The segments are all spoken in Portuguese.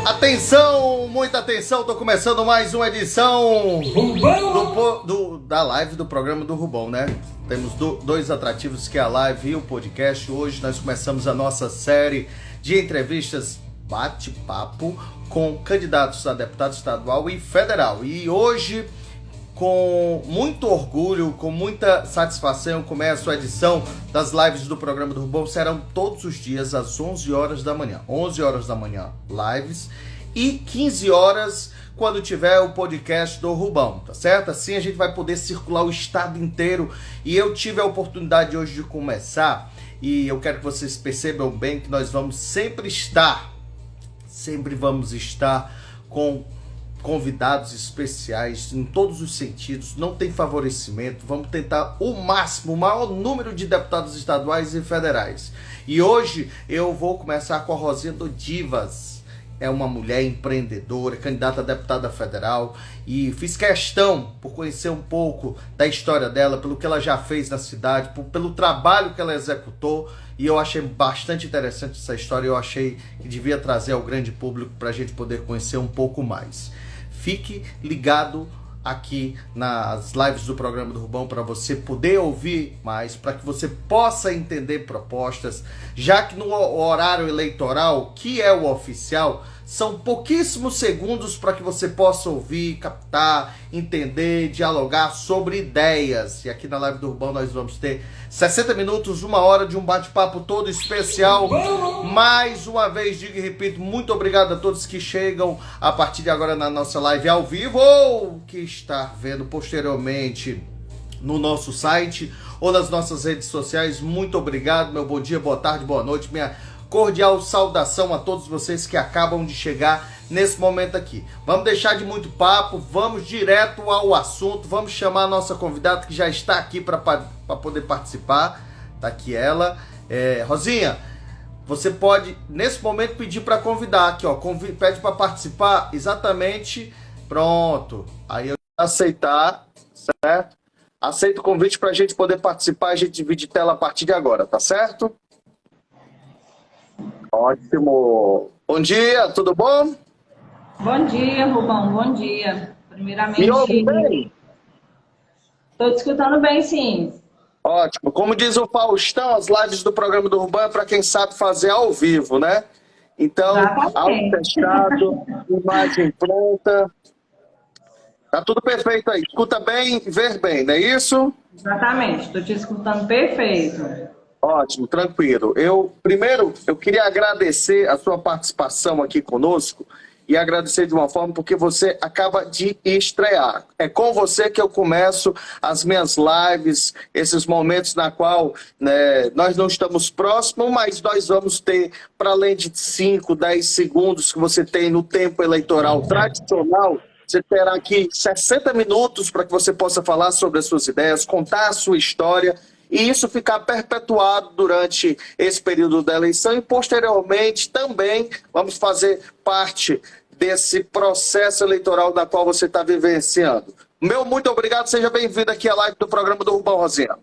Atenção, muita atenção, tô começando mais uma edição da live do programa do Rubão, né? Temos dois atrativos, que é a live e o podcast. Hoje nós começamos a nossa série de entrevistas bate-papo com candidatos a deputado estadual e federal. E hoje, com muito orgulho, com muita satisfação, eu começo a edição das lives do programa do Rubão. Serão todos os dias às 11 horas da manhã. 11 horas da manhã, lives. E 15 horas, quando tiver o podcast do Rubão, tá certo? Assim a gente vai poder circular o estado inteiro. E eu tive a oportunidade hoje de começar. E eu quero que vocês percebam bem que nós vamos sempre vamos estar com convidados especiais em todos os sentidos, não tem favorecimento, vamos tentar o máximo, o maior número de deputados estaduais e federais. E hoje eu vou começar com a Rosinha do Divas, é uma mulher empreendedora, candidata a deputada federal, e fiz questão por conhecer um pouco da história dela, pelo que ela já fez na cidade, pelo trabalho que ela executou, e eu achei bastante interessante essa história. Eu achei que devia trazer ao grande público para a gente poder conhecer um pouco mais. Fique ligado aqui nas lives do programa do Rubão para você poder ouvir mais, para que você possa entender propostas, já que no horário eleitoral, que é o oficial, são pouquíssimos segundos para que você possa ouvir, captar, entender, dialogar sobre ideias. E aqui na live do Rubão nós vamos ter 60 minutos, uma hora de um bate-papo todo especial. Mais uma vez, digo e repito, muito obrigado a todos que chegam a partir de agora na nossa live ao vivo, ou que está vendo posteriormente no nosso site ou nas nossas redes sociais. Muito obrigado, meu bom dia, boa tarde, boa noite, minha cordial saudação a todos vocês que acabam de chegar nesse momento aqui. Vamos deixar de muito papo, vamos direto ao assunto, vamos chamar a nossa convidada que já está aqui para poder participar. Tá aqui ela. Rosinha, você pode nesse momento pedir para convidar aqui, ó, pede para participar, exatamente, pronto. Aí eu vou aceitar, certo? Aceito o convite para a gente poder participar, a gente divide tela a partir de agora, tá certo? Ótimo. Bom dia, tudo bom? Bom dia, Rubão, bom dia. Primeiramente... Me ouve bem? Estou te escutando bem, sim. Ótimo. Como diz o Faustão, as lives do programa do Rubão é para quem sabe fazer ao vivo, né? Então, áudio fechado, imagem pronta. Tá tudo perfeito aí. Escuta bem, ver bem, não é isso? Exatamente, estou te escutando perfeito. Ótimo, tranquilo. Primeiro, eu queria agradecer a sua participação aqui conosco e agradecer de uma forma porque você acaba de estrear. É com você que eu começo as minhas lives, esses momentos na qual, né, nós não estamos próximos, mas nós vamos ter, para além de 5, 10 segundos que você tem no tempo eleitoral tradicional, você terá aqui 60 minutos para que você possa falar sobre as suas ideias, contar a sua história, e isso ficar perpetuado durante esse período da eleição, e posteriormente também vamos fazer parte desse processo eleitoral da qual você está vivenciando. Meu muito obrigado, seja bem-vindo aqui à live do programa do Rubão, Rosinha.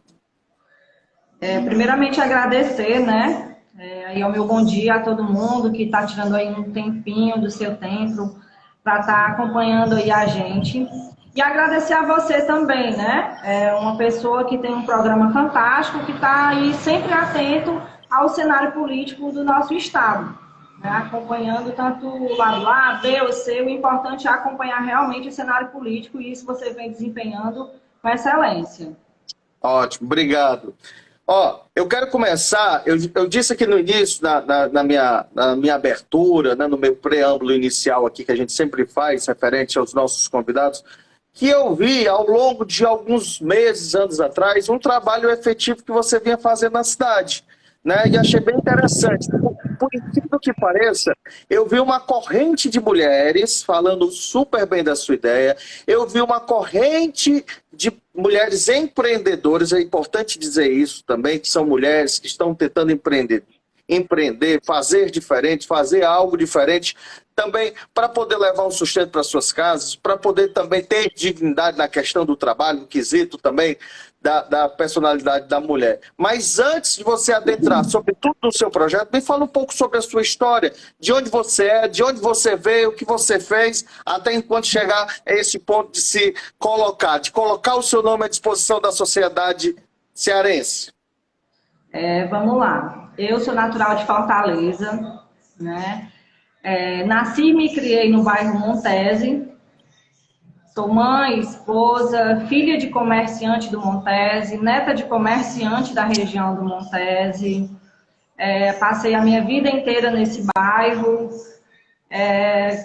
Primeiramente agradecer, né? Aí o meu bom dia a todo mundo que está tirando aí um tempinho do seu tempo para estar acompanhando aí a gente. E agradecer a você também, né? É uma pessoa que tem um programa fantástico, que está aí sempre atento ao cenário político do nosso estado, né? Acompanhando tanto o lado A, B ou C. O importante é acompanhar realmente o cenário político, e isso você vem desempenhando com excelência. Ótimo, obrigado. Ó, eu quero começar, eu disse aqui no início, na minha abertura, né, no meu preâmbulo inicial aqui, que a gente sempre faz, referente aos nossos convidados, que eu vi ao longo de alguns meses, anos atrás, um trabalho efetivo que você vinha fazendo na cidade, né? E achei bem interessante. por incrível que pareça, eu vi uma corrente de mulheres falando super bem da sua ideia. Eu vi uma corrente de mulheres empreendedoras, é importante dizer isso também, que são mulheres que estão tentando empreender, fazer diferente, fazer algo diferente, também para poder levar um sustento para suas casas, para poder também ter dignidade na questão do trabalho, no quesito também da personalidade da mulher. Mas antes de você adentrar sobre tudo no seu projeto, me fala um pouco sobre a sua história, de onde você é, de onde você veio, o que você fez, até enquanto chegar a esse ponto de se colocar, de colocar o seu nome à disposição da sociedade cearense. Vamos lá. Eu sou natural de Fortaleza, né? Nasci e me criei no bairro Montese. Sou mãe, esposa, filha de comerciante do Montese, neta de comerciante da região do Montese. Passei a minha vida inteira nesse bairro.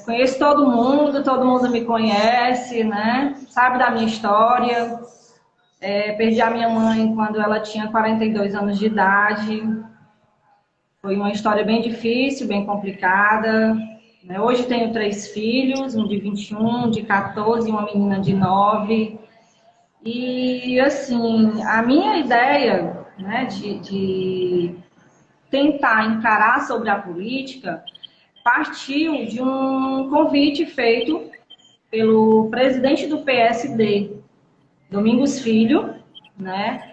Conheço todo mundo me conhece, né? Sabe da minha história. Perdi a minha mãe quando ela tinha 42 anos de idade. Foi uma história bem difícil, bem complicada. Hoje tenho 3 filhos, um de 21, de 14 e uma menina de 9. E, assim, a minha ideia, né, de tentar encarar sobre a política partiu de um convite feito pelo presidente do PSD, Domingos Filho, né?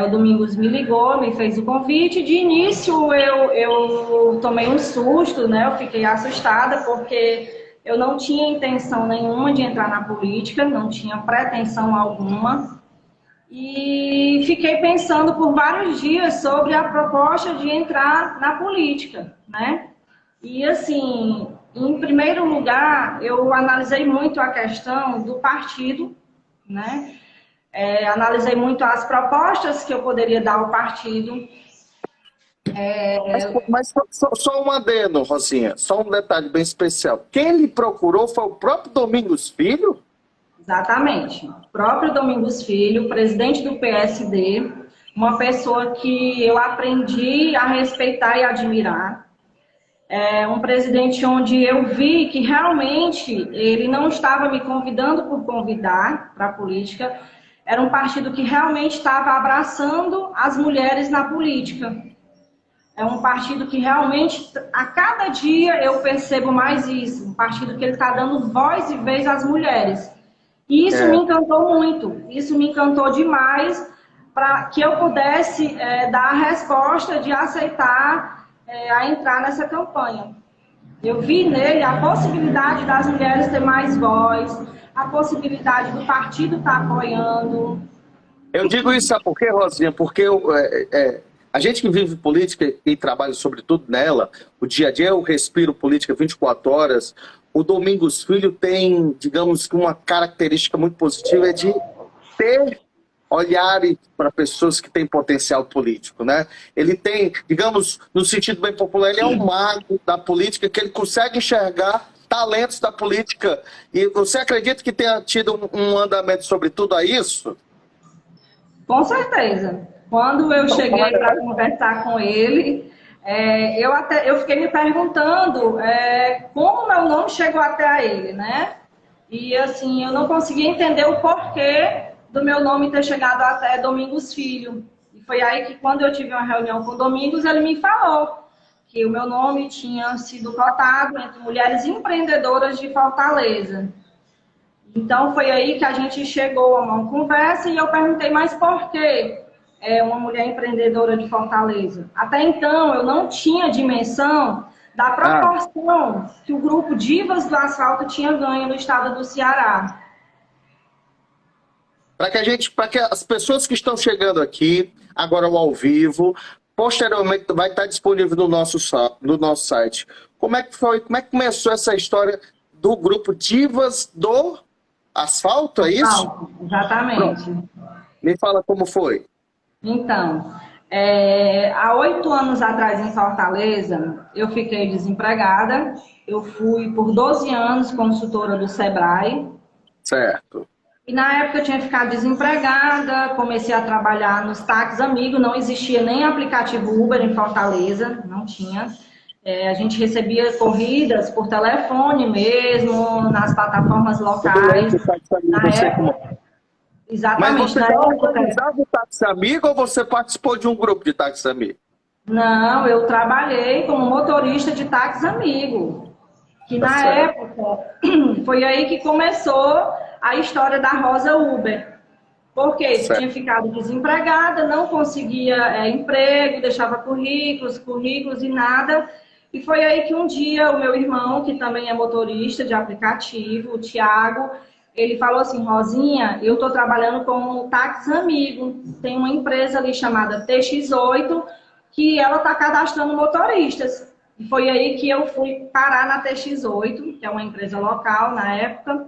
O Domingos me ligou, me fez o convite. De início eu tomei um susto, né? Eu fiquei assustada porque eu não tinha intenção nenhuma de entrar na política, não tinha pretensão alguma. E fiquei pensando por vários dias sobre a proposta de entrar na política, né? E assim, em primeiro lugar, eu analisei muito a questão do partido, né? Analisei muito as propostas que eu poderia dar ao partido. Mas só um adendo, Rosinha, só um detalhe bem especial. Quem lhe procurou foi o próprio Domingos Filho? Exatamente. O próprio Domingos Filho, presidente do PSD, uma pessoa que eu aprendi a respeitar e admirar. Um presidente onde eu vi que realmente ele não estava me convidando por convidar para a política. Era um partido que realmente estava abraçando as mulheres na política. É um partido que realmente, a cada dia eu percebo mais isso. Um partido que ele está dando voz e vez às mulheres. E isso me encantou muito. Isso me encantou demais para que eu pudesse dar a resposta de aceitar a entrar nessa campanha. Eu vi nele a possibilidade das mulheres ter mais voz, a possibilidade do partido estar apoiando. Eu digo isso, sabe por quê, Rosinha? Porque a gente que vive política e trabalha sobretudo nela, o dia a dia eu respiro política 24 horas, o Domingos Filho tem, digamos, uma característica muito positiva, é de ter olhares para pessoas que têm potencial político, né? Ele tem, digamos, no sentido bem popular, ele é um mago da política, que ele consegue enxergar talentos da política. E você acredita que tenha tido um andamento sobre tudo a isso? Com certeza. Quando eu cheguei para conversar com ele, eu fiquei me perguntando como meu nome chegou até ele, né? E assim, eu não conseguia entender o porquê do meu nome ter chegado até Domingos Filho. E foi aí que, quando eu tive uma reunião com o Domingos, ele me falou que o meu nome tinha sido cotado entre mulheres empreendedoras de Fortaleza. Então, foi aí que a gente chegou a uma conversa e eu perguntei, mas por que uma mulher empreendedora de Fortaleza? Até então, eu não tinha dimensão da proporção que o grupo Divas do Asfalto tinha ganho no estado do Ceará. Para que as pessoas que estão chegando aqui, agora ao vivo, posteriormente vai estar disponível no nosso site. Como é que foi? Como é que começou essa história do grupo Divas do Asfalto, é isso? Exatamente. Pronto. Me fala como foi. Então, há 8 anos atrás em Fortaleza, eu fiquei desempregada. Eu fui por 12 anos consultora do Sebrae. Certo. E na época eu tinha ficado desempregada, comecei a trabalhar nos táxis amigos, não existia nem aplicativo Uber em Fortaleza, não tinha. A gente recebia corridas por telefone mesmo, nas plataformas locais. Na época, exatamente. Mas você já organizava o táxi amigo ou você participou de um grupo de táxi amigo? Não, eu trabalhei como motorista de táxi amigo. Que na época foi aí que começou a história da Rosa Uber. Porque tinha ficado desempregada, não conseguia emprego, deixava currículos e nada. E foi aí que um dia o meu irmão, que também é motorista de aplicativo, o Thiago, ele falou assim: Rosinha, eu estou trabalhando como táxi amigo. Tem uma empresa ali chamada TX8, que ela está cadastrando motoristas. E foi aí que eu fui parar na TX8, que é uma empresa local na época.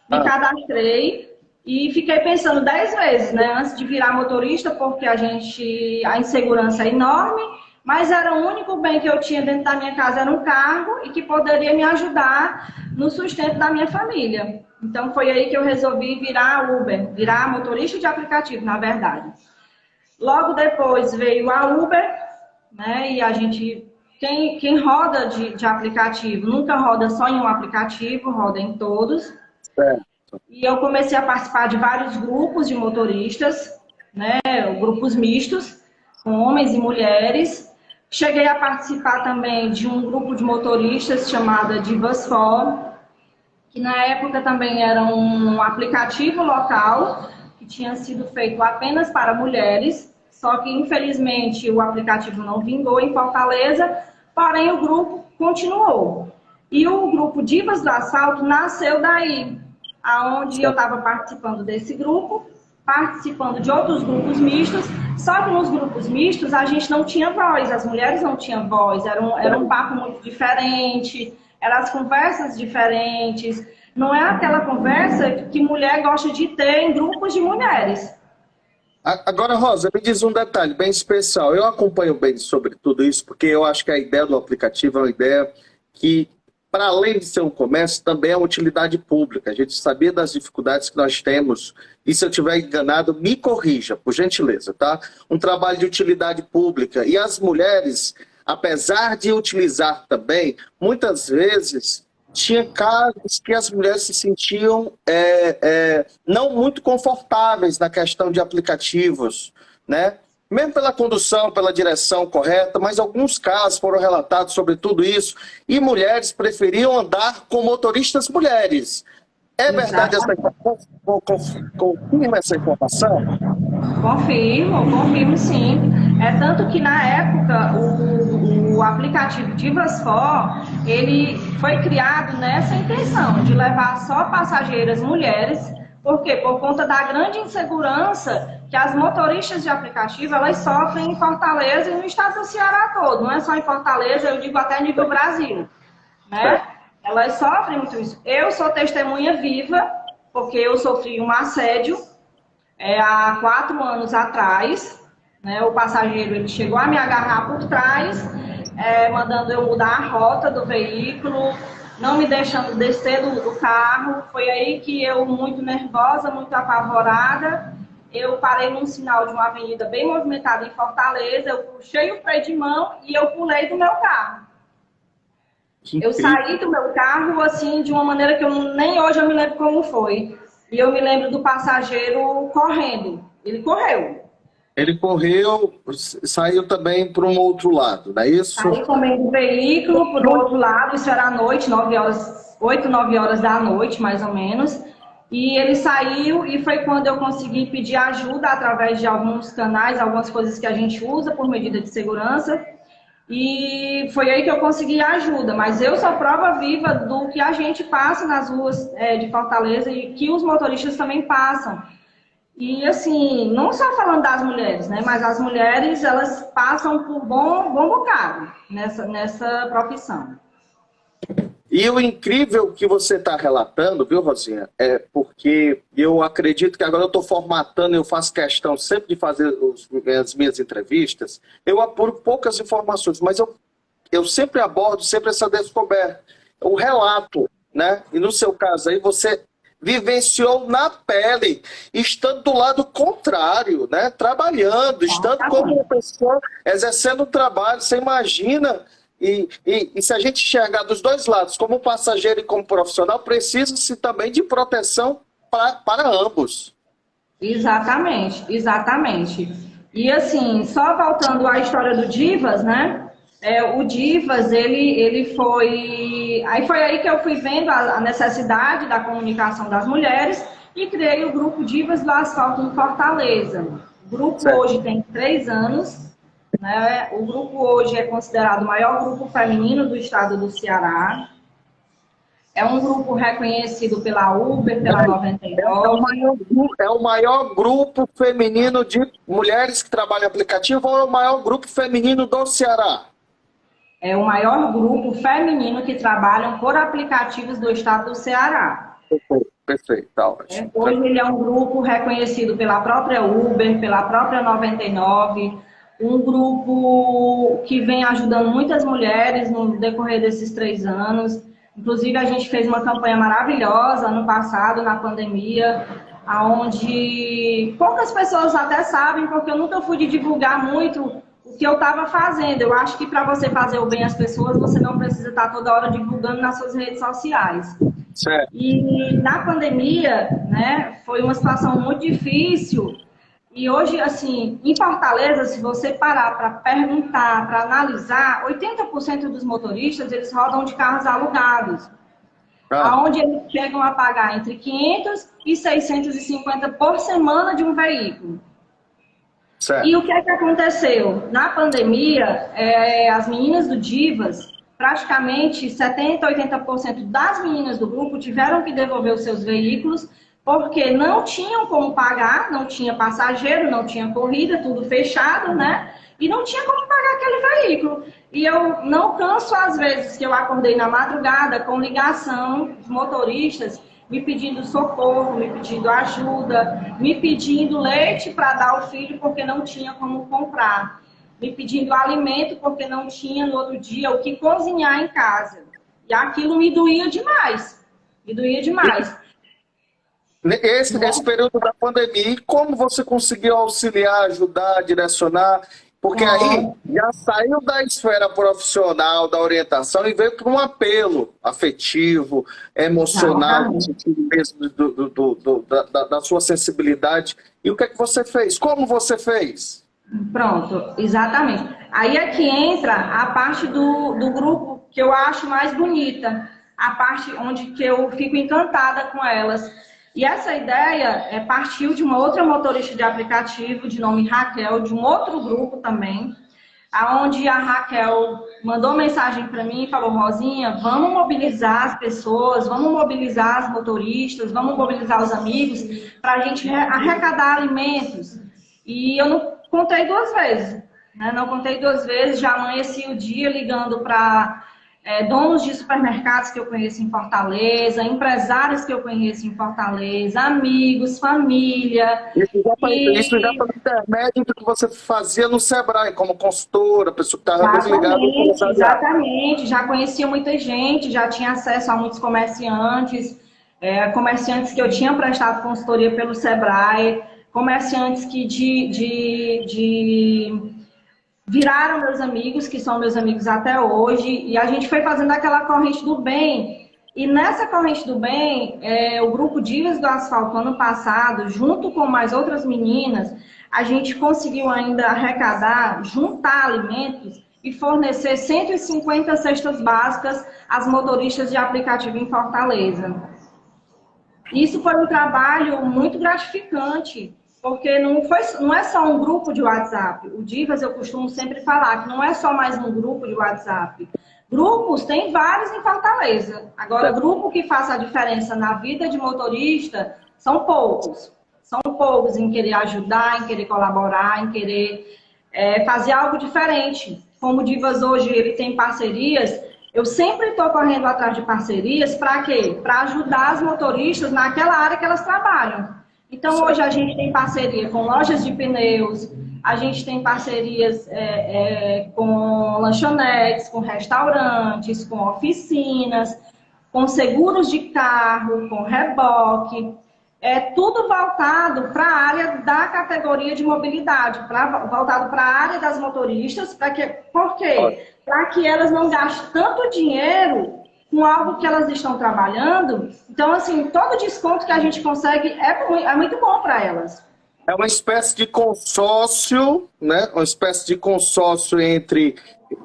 Me cadastrei e fiquei pensando 10 vezes, né, antes de virar motorista, porque a insegurança é enorme, mas era o único bem que eu tinha dentro da minha casa, era um carro e que poderia me ajudar no sustento da minha família. Então foi aí que eu resolvi virar Uber, virar motorista de aplicativo, na verdade. Logo depois veio a Uber, né, e a gente... Quem roda de aplicativo nunca roda só em um aplicativo, roda em todos. E eu comecei a participar de vários grupos de motoristas, né, grupos mistos, com homens e mulheres. Cheguei a participar também de um grupo de motoristas chamado Divas For, que na época também era um aplicativo local, que tinha sido feito apenas para mulheres, só que infelizmente o aplicativo não vingou em Fortaleza, porém o grupo continuou. E o grupo Divas do Assalto nasceu daí, aonde eu estava participando desse grupo, participando de outros grupos mistos, só que nos grupos mistos a gente não tinha voz, as mulheres não tinham voz, era um papo muito diferente, eram as conversas diferentes, não é aquela conversa que mulher gosta de ter em grupos de mulheres. Agora, Rosa, me diz um detalhe bem especial. Eu acompanho bem sobre tudo isso, porque eu acho que a ideia do aplicativo é uma ideia que, para além de ser um comércio, também é uma utilidade pública. A gente sabia das dificuldades que nós temos, e se eu estiver enganado, me corrija, por gentileza, tá? Um trabalho de utilidade pública. E as mulheres, apesar de utilizar também, muitas vezes tinha casos que as mulheres se sentiam não muito confortáveis na questão de aplicativos, né? Mesmo pela condução, pela direção correta, mas alguns casos foram relatados sobre tudo isso, e mulheres preferiam andar com motoristas mulheres. É verdade essa informação? Confirma essa informação? Confirmo sim. É tanto que na época o aplicativo Divas For, ele foi criado nessa intenção de levar só passageiras mulheres. Por quê? Por conta da grande insegurança que as motoristas de aplicativo elas sofrem em Fortaleza e no estado do Ceará todo. Não é só em Fortaleza, eu digo até nível Brasil, né? Elas sofrem muito isso. Eu sou testemunha viva, porque eu sofri um assédio há 4 anos atrás, né? O passageiro ele chegou a me agarrar por trás, mandando eu mudar a rota do veículo, não me deixando descer do carro. Foi aí que eu, muito nervosa, muito apavorada, eu parei num sinal de uma avenida bem movimentada em Fortaleza, eu puxei o freio de mão e eu pulei do meu carro. Eu saí do meu carro, assim, de uma maneira que nem hoje eu me lembro como foi. E eu me lembro do passageiro correndo. Ele correu. Ele correu, saiu também para um outro lado, não é isso? Saiu também do veículo para o outro lado, isso era à noite, 8, 9 horas da noite, mais ou menos. E ele saiu e foi quando eu consegui pedir ajuda através de alguns canais, algumas coisas que a gente usa por medida de segurança. E foi aí que eu consegui ajuda, mas eu sou prova viva do que a gente passa nas ruas de Fortaleza e que os motoristas também passam. E assim, não só falando das mulheres, né, mas as mulheres, elas passam por bom bocado nessa profissão. E o incrível que você está relatando, viu, Rosinha, é porque eu acredito que agora eu estou formatando, eu faço questão sempre de fazer as minhas entrevistas, eu apuro poucas informações, mas eu sempre abordo sempre essa descoberta, o relato, né? E no seu caso aí, você vivenciou na pele, estando do lado contrário, né? Trabalhando, estando como uma pessoa, exercendo um trabalho, você imagina E se a gente enxergar dos dois lados, como passageiro e como profissional, precisa-se também de proteção para ambos. Exatamente, exatamente. E assim, só voltando à história do Divas, né? O Divas, ele foi... Aí foi aí que eu fui vendo a necessidade da comunicação das mulheres e criei o grupo Divas do Asfalto em Fortaleza. O grupo Certo. hoje tem 3 anos, né? O grupo hoje é considerado o maior grupo feminino do estado do Ceará. É um grupo reconhecido pela Uber, pela 99. É o maior grupo feminino de mulheres que trabalham em aplicativo ou é o maior grupo feminino do Ceará? É o maior grupo feminino que trabalham por aplicativos do estado do Ceará. Perfeito, tá ótimo. Hoje ele é um grupo reconhecido pela própria Uber, pela própria 99, um grupo que vem ajudando muitas mulheres no decorrer desses 3 anos. Inclusive, a gente fez uma campanha maravilhosa ano passado, na pandemia, onde poucas pessoas até sabem, porque eu nunca fui de divulgar muito o que eu estava fazendo. Eu acho que para você fazer o bem às pessoas, você não precisa estar toda hora divulgando nas suas redes sociais. Certo. E na pandemia, né, foi uma situação muito difícil. E hoje, assim, em Fortaleza, se você parar para perguntar, para analisar, 80% dos motoristas, eles rodam de carros alugados. Onde eles chegam a pagar entre 500 e 650 por semana de um veículo. Certo. E o que é que aconteceu? Na pandemia, as meninas do Divas, praticamente 70%, 80% das meninas do grupo tiveram que devolver os seus veículos porque não tinham como pagar, não tinha passageiro, não tinha corrida, tudo fechado, né? E não tinha como pagar aquele veículo. E eu não canso, às vezes, que eu acordei na madrugada com ligação de motoristas me pedindo socorro, me pedindo ajuda, me pedindo leite para dar ao filho porque não tinha como comprar, me pedindo alimento porque não tinha no outro dia o que cozinhar em casa. E aquilo me doía demais, me doía demais. Esse período da pandemia, como você conseguiu auxiliar, ajudar, direcionar? Porque aí já saiu da esfera profissional, da orientação e veio para um apelo afetivo, emocional, no sentido mesmo da sua sensibilidade. E o que é que você fez? Como você fez? Pronto, exatamente. Aí é que entra a parte do grupo que eu acho mais bonita, a parte onde que eu fico encantada com elas. E essa ideia partiu de uma outra motorista de aplicativo, de nome Raquel, de um outro grupo também, onde a Raquel mandou mensagem para mim e falou: Rosinha, vamos mobilizar as pessoas, vamos mobilizar os motoristas, vamos mobilizar os amigos para a gente arrecadar alimentos. E eu não contei 2 vezes, né? Não contei 2 vezes, já amanheci o dia ligando para donos de supermercados que eu conheço em Fortaleza, empresários que eu conheço em Fortaleza, amigos, família. Isso já foi no intermédio do que você fazia no Sebrae, como consultora, pessoa que estava desligada. Exatamente, já conhecia muita gente, já tinha acesso a muitos comerciantes, comerciantes que eu tinha prestado consultoria pelo Sebrae, comerciantes que viraram meus amigos, que são meus amigos até hoje, e a gente foi fazendo aquela corrente do bem. E nessa corrente do bem, o grupo Divas do Asfalto, ano passado, junto com mais outras meninas, a gente conseguiu ainda arrecadar, juntar alimentos e fornecer 150 cestas básicas às motoristas de aplicativo em Fortaleza. Isso foi um trabalho muito gratificante, porque não é só um grupo de WhatsApp. O Divas, eu costumo sempre falar que não é só mais um grupo de WhatsApp. Grupos, tem vários em Fortaleza. Agora, grupo que faça a diferença na vida de motorista, são poucos. São poucos em querer ajudar, em querer colaborar, em querer fazer algo diferente. Como o Divas hoje ele tem parcerias, eu sempre estou correndo atrás de parcerias para quê? Para ajudar as motoristas naquela área que elas trabalham. Então, hoje a gente tem parceria com lojas de pneus, a gente tem parcerias com lanchonetes, com restaurantes, com oficinas, com seguros de carro, com reboque. é tudo voltado para a área da categoria de mobilidade, voltado para a área das motoristas, por quê? Para que elas não gastem tanto dinheiro com algo que elas estão trabalhando. Então, assim, todo desconto que a gente consegue é muito bom para elas. É uma espécie de consórcio, né? Uma espécie de consórcio entre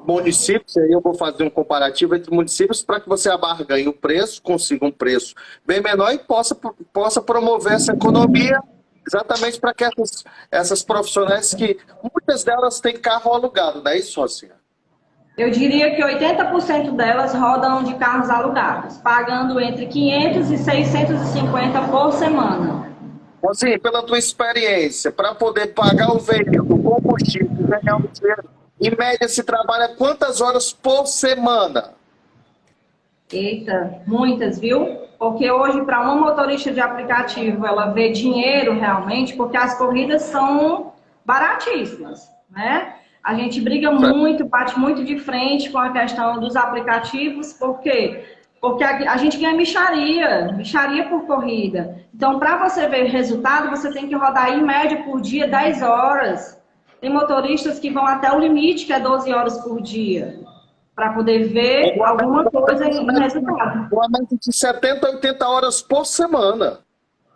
municípios, aí eu vou fazer um comparativo entre municípios para que você abarganhe o preço, consiga um preço bem menor e possa promover essa economia exatamente para que essas profissionais que muitas delas têm carro alugado, não é isso, Rocinha? Eu diria que 80% delas rodam de carros alugados, pagando entre 500 e 650 por semana. Rocinha, pela tua experiência, para poder pagar o veículo, o combustível, ganhar um dinheiro, em média se trabalha quantas horas por semana? Eita, muitas, viu? Porque hoje, para uma motorista de aplicativo, ela vê dinheiro realmente, porque as corridas são baratíssimas, né? A gente briga muito, bate muito de frente com a questão dos aplicativos, por quê? Porque a gente ganha mixaria por corrida. Então, para você ver o resultado, você tem que rodar em média por dia 10 horas. Tem motoristas que vão até o limite, que é 12 horas por dia, para poder ver alguma coisa em resultado. Uma média de 70, 80 horas por semana.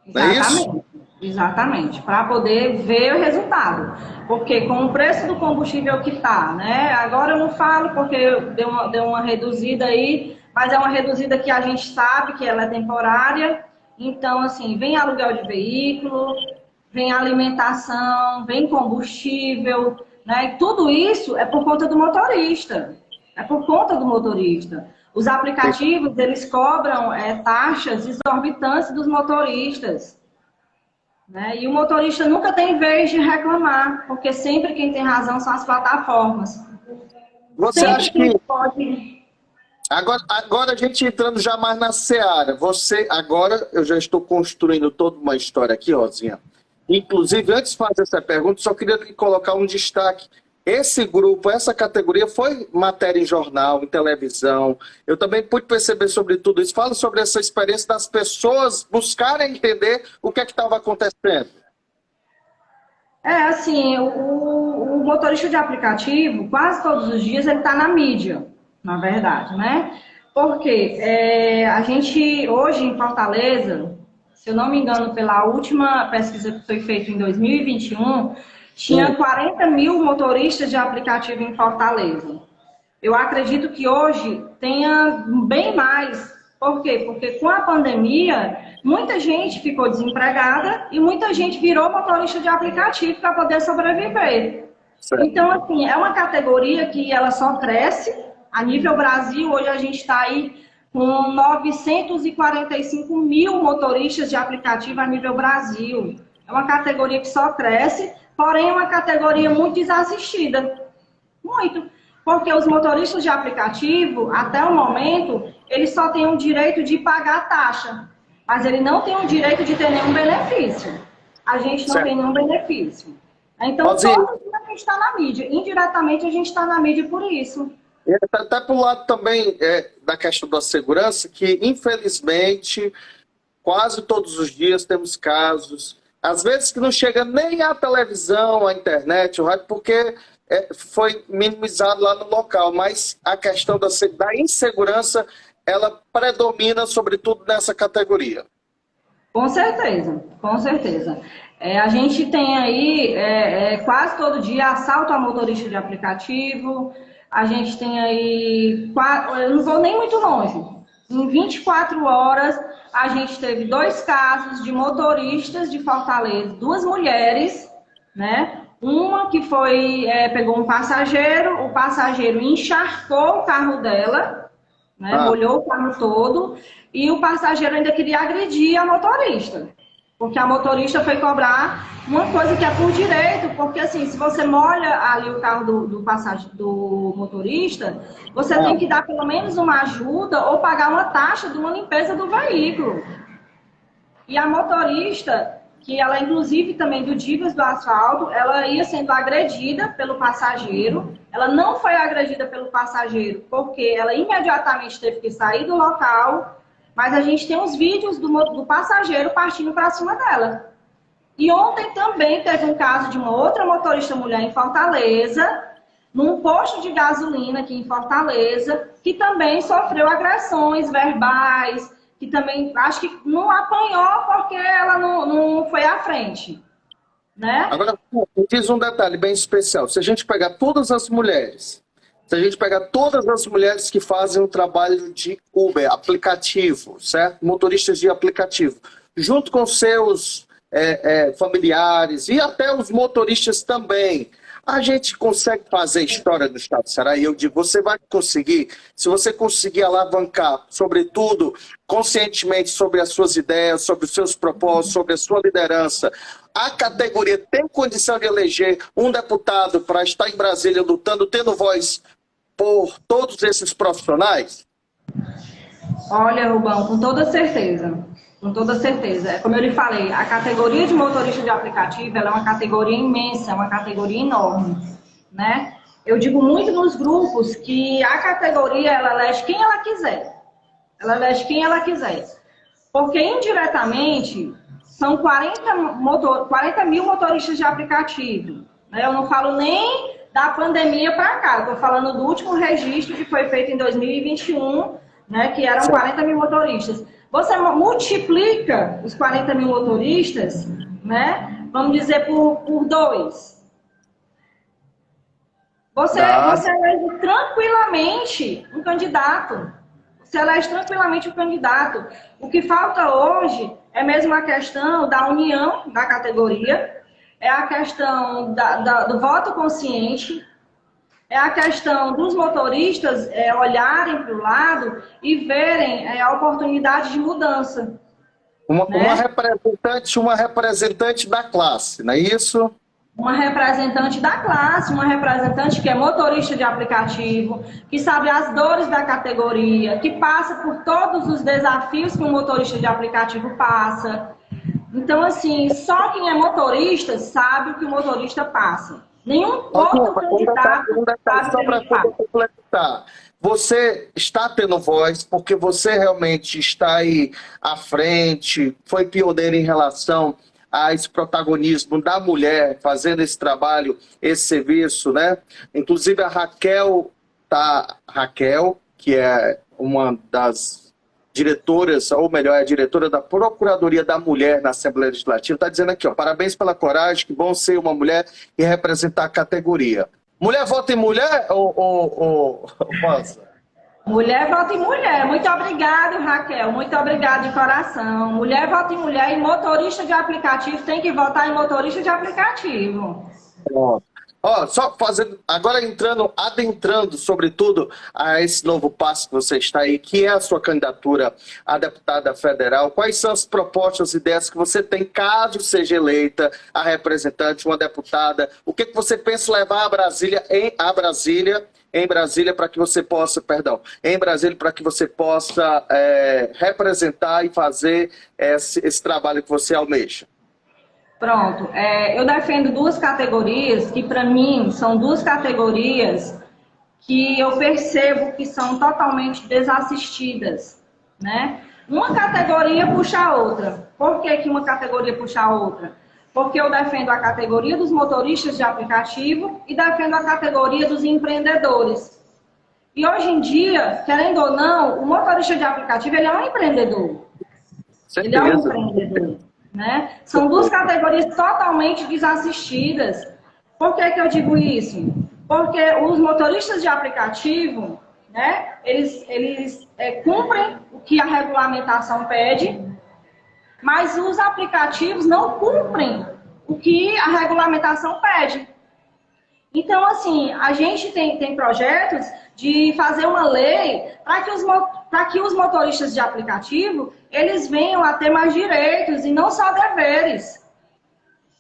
Não é isso? Exatamente, para poder ver o resultado. Porque com o preço do combustível que está, né? Agora eu não falo porque deu uma reduzida aí, mas é uma reduzida que a gente sabe que ela é temporária. Então, assim, vem aluguel de veículo, vem alimentação, vem combustível, né? Tudo isso é por conta do motorista. É por conta do motorista. Os aplicativos, eles cobram taxas exorbitantes dos motoristas. Né? E o motorista nunca tem vez de reclamar, porque sempre quem tem razão são as plataformas. Você sempre acha que... pode... Agora a gente entrando já mais na seara. Agora eu já estou construindo toda uma história aqui, Rosinha. Inclusive, antes de fazer essa pergunta, só queria colocar um destaque. Esse grupo, essa categoria foi matéria em jornal, em televisão. Eu também pude perceber sobre tudo isso. Fala sobre essa experiência das pessoas buscarem entender o que é que estava acontecendo. Assim, o motorista de aplicativo, quase todos os dias, ele está na mídia, na verdade, né? Porque a gente, hoje em Fortaleza, se eu não me engano, pela última pesquisa que foi feita em 2021, tinha 40 mil motoristas de aplicativo em Fortaleza. Eu acredito que hoje tenha bem mais. Por quê? Porque com a pandemia, muita gente ficou desempregada e muita gente virou motorista de aplicativo para poder sobreviver. Certo. Então, assim, é uma categoria que ela só cresce. A nível Brasil, hoje a gente está aí com 945 mil motoristas de aplicativo a nível Brasil. É uma categoria que só cresce. Porém, é uma categoria muito desassistida. Muito. Porque os motoristas de aplicativo, até o momento, eles só têm o direito de pagar a taxa. Mas ele não tem o direito de ter nenhum benefício. A gente não tem nenhum benefício. Então, todo dia a gente está na mídia. Indiretamente, a gente está na mídia por isso. Até para o lado também da questão da segurança, que, infelizmente, quase todos os dias temos casos... Às vezes que não chega nem à televisão, à internet, o rádio, porque foi minimizado lá no local. Mas a questão da insegurança, ela predomina, sobretudo, nessa categoria. Com certeza, com certeza. A gente tem aí quase todo dia assalto a motorista de aplicativo. A gente tem aí, eu não vou nem muito longe, em 24 horas... A gente teve 2 casos de motoristas de Fortaleza, 2 mulheres, né? Uma que pegou um passageiro, o passageiro encharcou o carro dela, né? Molhou o carro todo, e o passageiro ainda queria agredir a motorista. Porque a motorista foi cobrar uma coisa que é por direito, porque assim, se você molha ali o carro do motorista, você tem que dar pelo menos uma ajuda ou pagar uma taxa de uma limpeza do veículo. E a motorista, que ela inclusive também do Divas do Asfalto, ela ia sendo agredida pelo passageiro. Ela não foi agredida pelo passageiro porque ela imediatamente teve que sair do local. mas a gente tem os vídeos do passageiro partindo para cima dela. E ontem também teve um caso de uma outra motorista mulher em Fortaleza, num posto de gasolina aqui em Fortaleza, que também sofreu agressões verbais, que também, acho que não apanhou porque ela não foi à frente, né? Agora, diz um detalhe bem especial. Se a gente pegar todas as mulheres, se a gente pegar todas as mulheres que fazem o trabalho de Uber, aplicativo, certo? Motoristas de aplicativo, junto com seus familiares e até os motoristas também, a gente consegue fazer história no estado do Ceará. E eu digo, você vai conseguir, se você conseguir alavancar, sobretudo, conscientemente sobre as suas ideias, sobre os seus propósitos, sobre a sua liderança. A categoria tem condição de eleger um deputado para estar em Brasília lutando, tendo voz por todos esses profissionais? Olha, Rubão, com toda certeza. Com toda certeza. Como eu lhe falei, a categoria de motorista de aplicativo ela é uma categoria imensa, é uma categoria enorme, né? Eu digo muito nos grupos que a categoria ela elege quem ela quiser. Ela elege quem ela quiser. Porque indiretamente são 40 mil motoristas de aplicativo. Né? Eu não falo nem da pandemia para cá, estou falando do último registro que foi feito em 2021, né, que eram 40 mil motoristas. Você multiplica os 40 mil motoristas, né, vamos dizer, por 2. Você elege tranquilamente um candidato. Você elege tranquilamente um candidato. O que falta hoje é mesmo a questão da união da categoria, é a questão do voto consciente, é a questão dos motoristas olharem para o lado e verem a oportunidade de mudança. Uma representante da classe, não é isso? Uma representante da classe, uma representante que é motorista de aplicativo, que sabe as dores da categoria, que passa por todos os desafios que um motorista de aplicativo passa. Então, assim, só quem é motorista sabe o que o motorista passa. Nenhum outro candidato sabe o que ele passa. Você está tendo voz porque você realmente está aí à frente, foi pioneiro em relação a esse protagonismo da mulher fazendo esse trabalho, esse serviço, né? Inclusive a Raquel, que é uma das diretoras, ou melhor, é a diretora da Procuradoria da Mulher na Assembleia Legislativa, está dizendo aqui, ó, parabéns pela coragem, que bom ser uma mulher e representar a categoria. Mulher vota em mulher ou moça? Mulher vota em mulher. Muito obrigado, Raquel. Muito obrigado de coração. Mulher vota em mulher e motorista de aplicativo tem que votar em motorista de aplicativo. Pronto. Ó, só fazendo, agora adentrando, sobretudo, a esse novo passo que você está aí, que é a sua candidatura a deputada federal. Quais são as propostas, ideias que você tem, caso seja eleita a representante, uma deputada? O que você pensa levar a Brasília, em Brasília para que você possa representar e fazer esse trabalho que você almeja? Pronto. Eu defendo duas categorias que, para mim, são duas categorias que eu percebo que são totalmente desassistidas, né? Uma categoria puxa a outra. Por que uma categoria puxa a outra? Porque eu defendo a categoria dos motoristas de aplicativo e defendo a categoria dos empreendedores. E hoje em dia, querendo ou não, o motorista de aplicativo ele é um empreendedor. Certeza. Ele é um empreendedor. Né? São duas categorias totalmente desassistidas. Por que eu digo isso? Porque os motoristas de aplicativo, né, eles cumprem o que a regulamentação pede, mas os aplicativos não cumprem o que a regulamentação pede. Então, assim, a gente tem projetos de fazer uma lei para que os motoristas de aplicativo eles venham a ter mais direitos e não só deveres.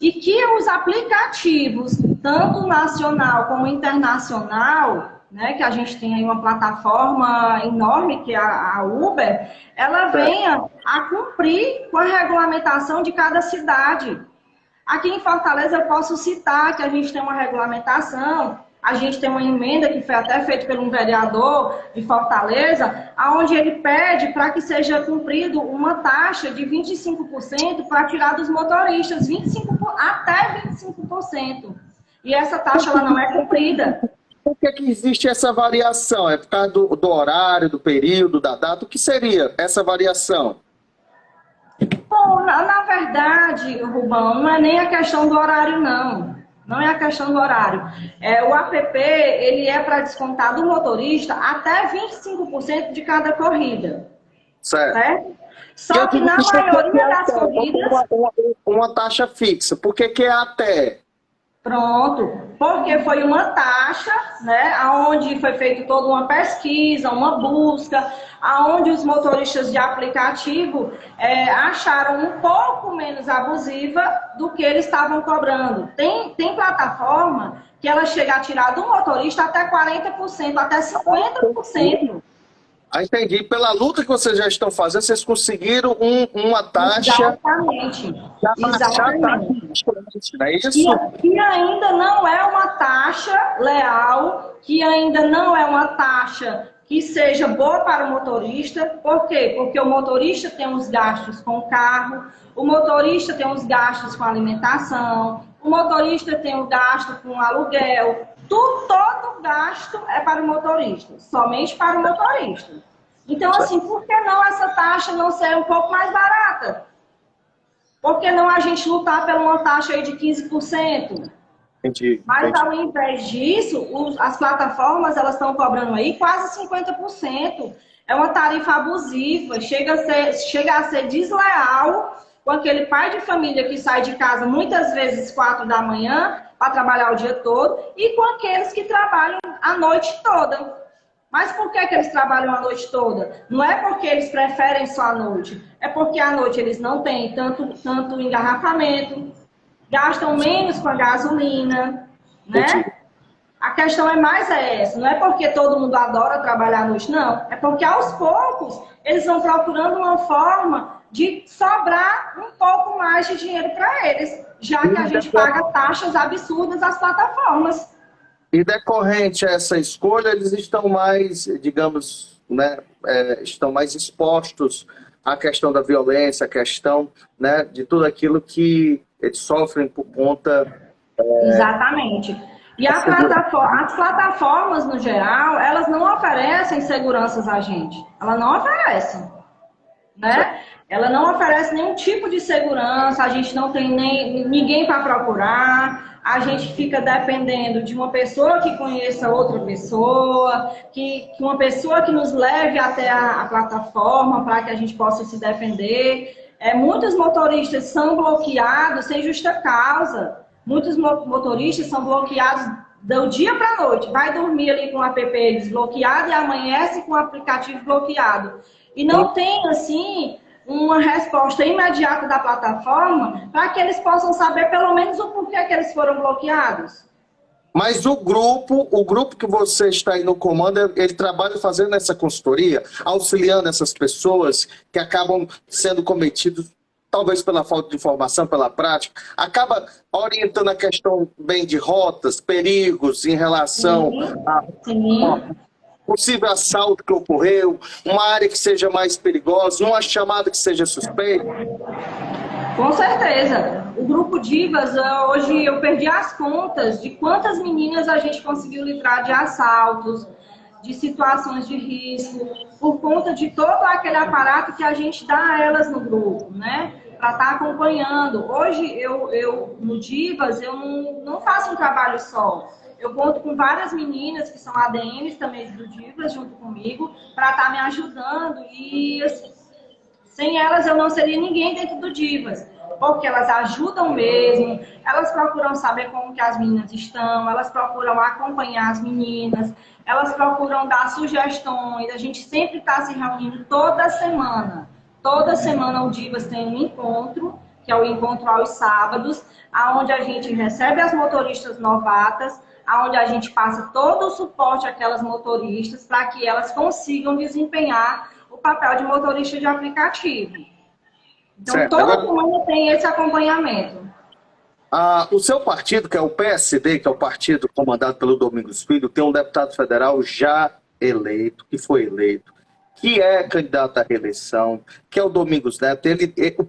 E que os aplicativos, tanto nacional como internacional, né, que a gente tem aí uma plataforma enorme que é a Uber, ela venha a cumprir com a regulamentação de cada cidade. Aqui em Fortaleza eu posso citar que a gente tem uma regulamentação a gente tem uma emenda que foi até feita por um vereador de Fortaleza, onde ele pede para que seja cumprido uma taxa de 25% para tirar dos motoristas, 25, até 25%. E essa taxa ela não é cumprida. Por que existe essa variação? É por causa do horário, do período, da data? O que seria essa variação? Bom, na verdade, Rubão, não é nem a questão do horário, não. Não é a questão do horário. O APP, ele é para descontar do motorista até 25% de cada corrida. Certo? Só que na maioria das corridas... Uma taxa fixa. Por que é até? Pronto. Porque foi uma taxa, né, onde foi feita toda uma pesquisa, uma busca, onde os motoristas de aplicativo acharam um pouco menos abusiva do que eles estavam cobrando. Tem plataforma que ela chega a tirar do motorista até 40%, até 50%. Entendi. Pela luta que vocês já estão fazendo, vocês conseguiram uma taxa... Exatamente. Exatamente. Não é isso? Que ainda não é uma taxa leal, que ainda não é uma taxa que seja boa para o motorista. Por quê? Porque o motorista tem os gastos com o carro, o motorista tem os gastos com alimentação, o motorista tem o gasto com aluguel. Todo gasto é para o motorista, somente para o motorista. Então, assim, por que não essa taxa não ser um pouco mais barata? Por que não a gente lutar por uma taxa aí de 15%? Entendi. Mas, ao invés disso, as plataformas elas estão cobrando aí quase 50%. É uma tarifa abusiva, chega a ser desleal com aquele pai de família que sai de casa muitas vezes 4 da manhã para trabalhar o dia todo e com aqueles que trabalham a noite toda. Mas por que eles trabalham a noite toda? Não é porque eles preferem só a noite, é porque à noite eles não têm tanto engarrafamento, gastam menos com a gasolina, né? A questão é mais essa, não é porque todo mundo adora trabalhar à noite, não. É porque aos poucos eles vão procurando uma forma de sobrar um pouco mais de dinheiro para eles, já que a gente paga taxas absurdas às plataformas. E decorrente a essa escolha, eles estão mais, digamos, né, estão mais expostos à questão da violência, à questão, né, de tudo aquilo que eles sofrem por conta... Exatamente. E as plataformas, no geral, elas não oferecem seguranças a gente. Elas não oferecem, né? Ela não oferece nenhum tipo de segurança, a gente não tem ninguém para procurar, a gente fica dependendo de uma pessoa que conheça outra pessoa, que uma pessoa que nos leve até a plataforma para que a gente possa se defender. Muitos motoristas são bloqueados sem justa causa. Muitos motoristas são bloqueados do dia para a noite. Vai dormir ali com o app desbloqueado e amanhece com o aplicativo bloqueado. E não tem, assim, uma resposta imediata da plataforma para que eles possam saber pelo menos o porquê que eles foram bloqueados. Mas o grupo que você está aí no comando, ele trabalha fazendo essa consultoria, auxiliando essas pessoas que acabam sendo cometidos, talvez pela falta de informação, pela prática, acaba orientando a questão bem de rotas, perigos em relação a possível assalto que ocorreu, uma área que seja mais perigosa, uma chamada que seja suspeita? Com certeza. O Grupo Divas, hoje eu perdi as contas de quantas meninas a gente conseguiu livrar de assaltos, de situações de risco, por conta de todo aquele aparato que a gente dá a elas no grupo, né? Para estar acompanhando. Hoje, eu no Divas, eu não faço um trabalho só. Eu conto com várias meninas que são ADMs também do Divas, junto comigo, para estar me ajudando. E sem elas, eu não seria ninguém dentro do Divas. Porque elas ajudam mesmo, elas procuram saber como que as meninas estão, elas procuram acompanhar as meninas, elas procuram dar sugestões. A gente sempre está se reunindo toda semana. Toda semana o Divas tem um encontro, que é o encontro aos sábados, onde a gente recebe as motoristas novatas, onde a gente passa todo o suporte àquelas motoristas para que elas consigam desempenhar o papel de motorista de aplicativo. Então, toda semana tem esse acompanhamento. O seu partido, que é o PSD, que é o partido comandado pelo Domingos Filho, tem um deputado federal já eleito, que foi eleito, que é candidato à reeleição, que é o Domingos Neto.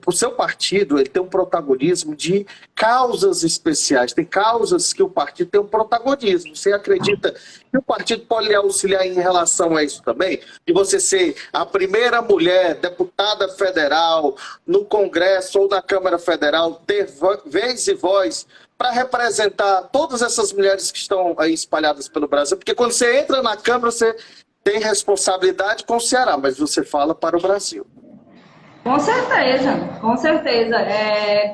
O seu partido ele tem um protagonismo de causas especiais, tem causas que o partido tem um protagonismo. Você acredita que o partido pode lhe auxiliar em relação a isso também? De você ser a primeira mulher deputada federal no Congresso ou na Câmara Federal, ter vez e voz para representar todas essas mulheres que estão aí espalhadas pelo Brasil? Porque quando você entra na Câmara, você tem responsabilidade com o Ceará, mas você fala para o Brasil. Com certeza, com certeza.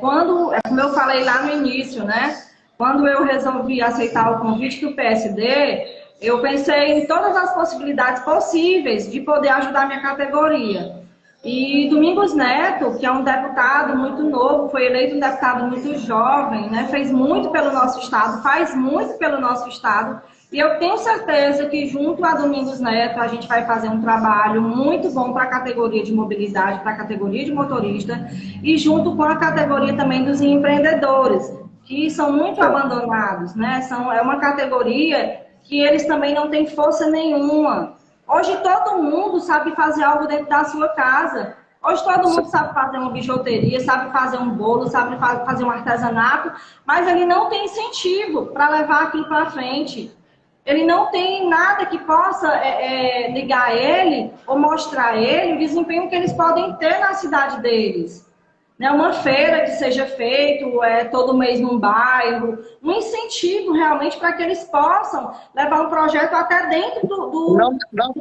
Como eu falei lá no início, né? Quando eu resolvi aceitar o convite do PSD, eu pensei em todas as possibilidades possíveis de poder ajudar a minha categoria. E Domingos Neto, que é um deputado muito novo, foi eleito um deputado muito jovem, né? Fez muito pelo nosso estado, faz muito pelo nosso estado. E eu tenho certeza que junto a Domingos Neto a gente vai fazer um trabalho muito bom para a categoria de mobilidade, para a categoria de motorista e junto com a categoria também dos empreendedores, que são muito abandonados, né? É uma categoria que eles também não têm força nenhuma. Hoje todo mundo sabe fazer algo dentro da sua casa. Hoje todo mundo sabe fazer uma bijuteria, sabe fazer um bolo, sabe fazer um artesanato, mas ele não tem incentivo para levar aquilo para frente. Ele não tem nada que possa ligar ele ou mostrar a ele o desempenho que eles podem ter na cidade deles. Né? Uma feira que seja feito todo mês num bairro, um incentivo realmente para que eles possam levar um projeto até dentro do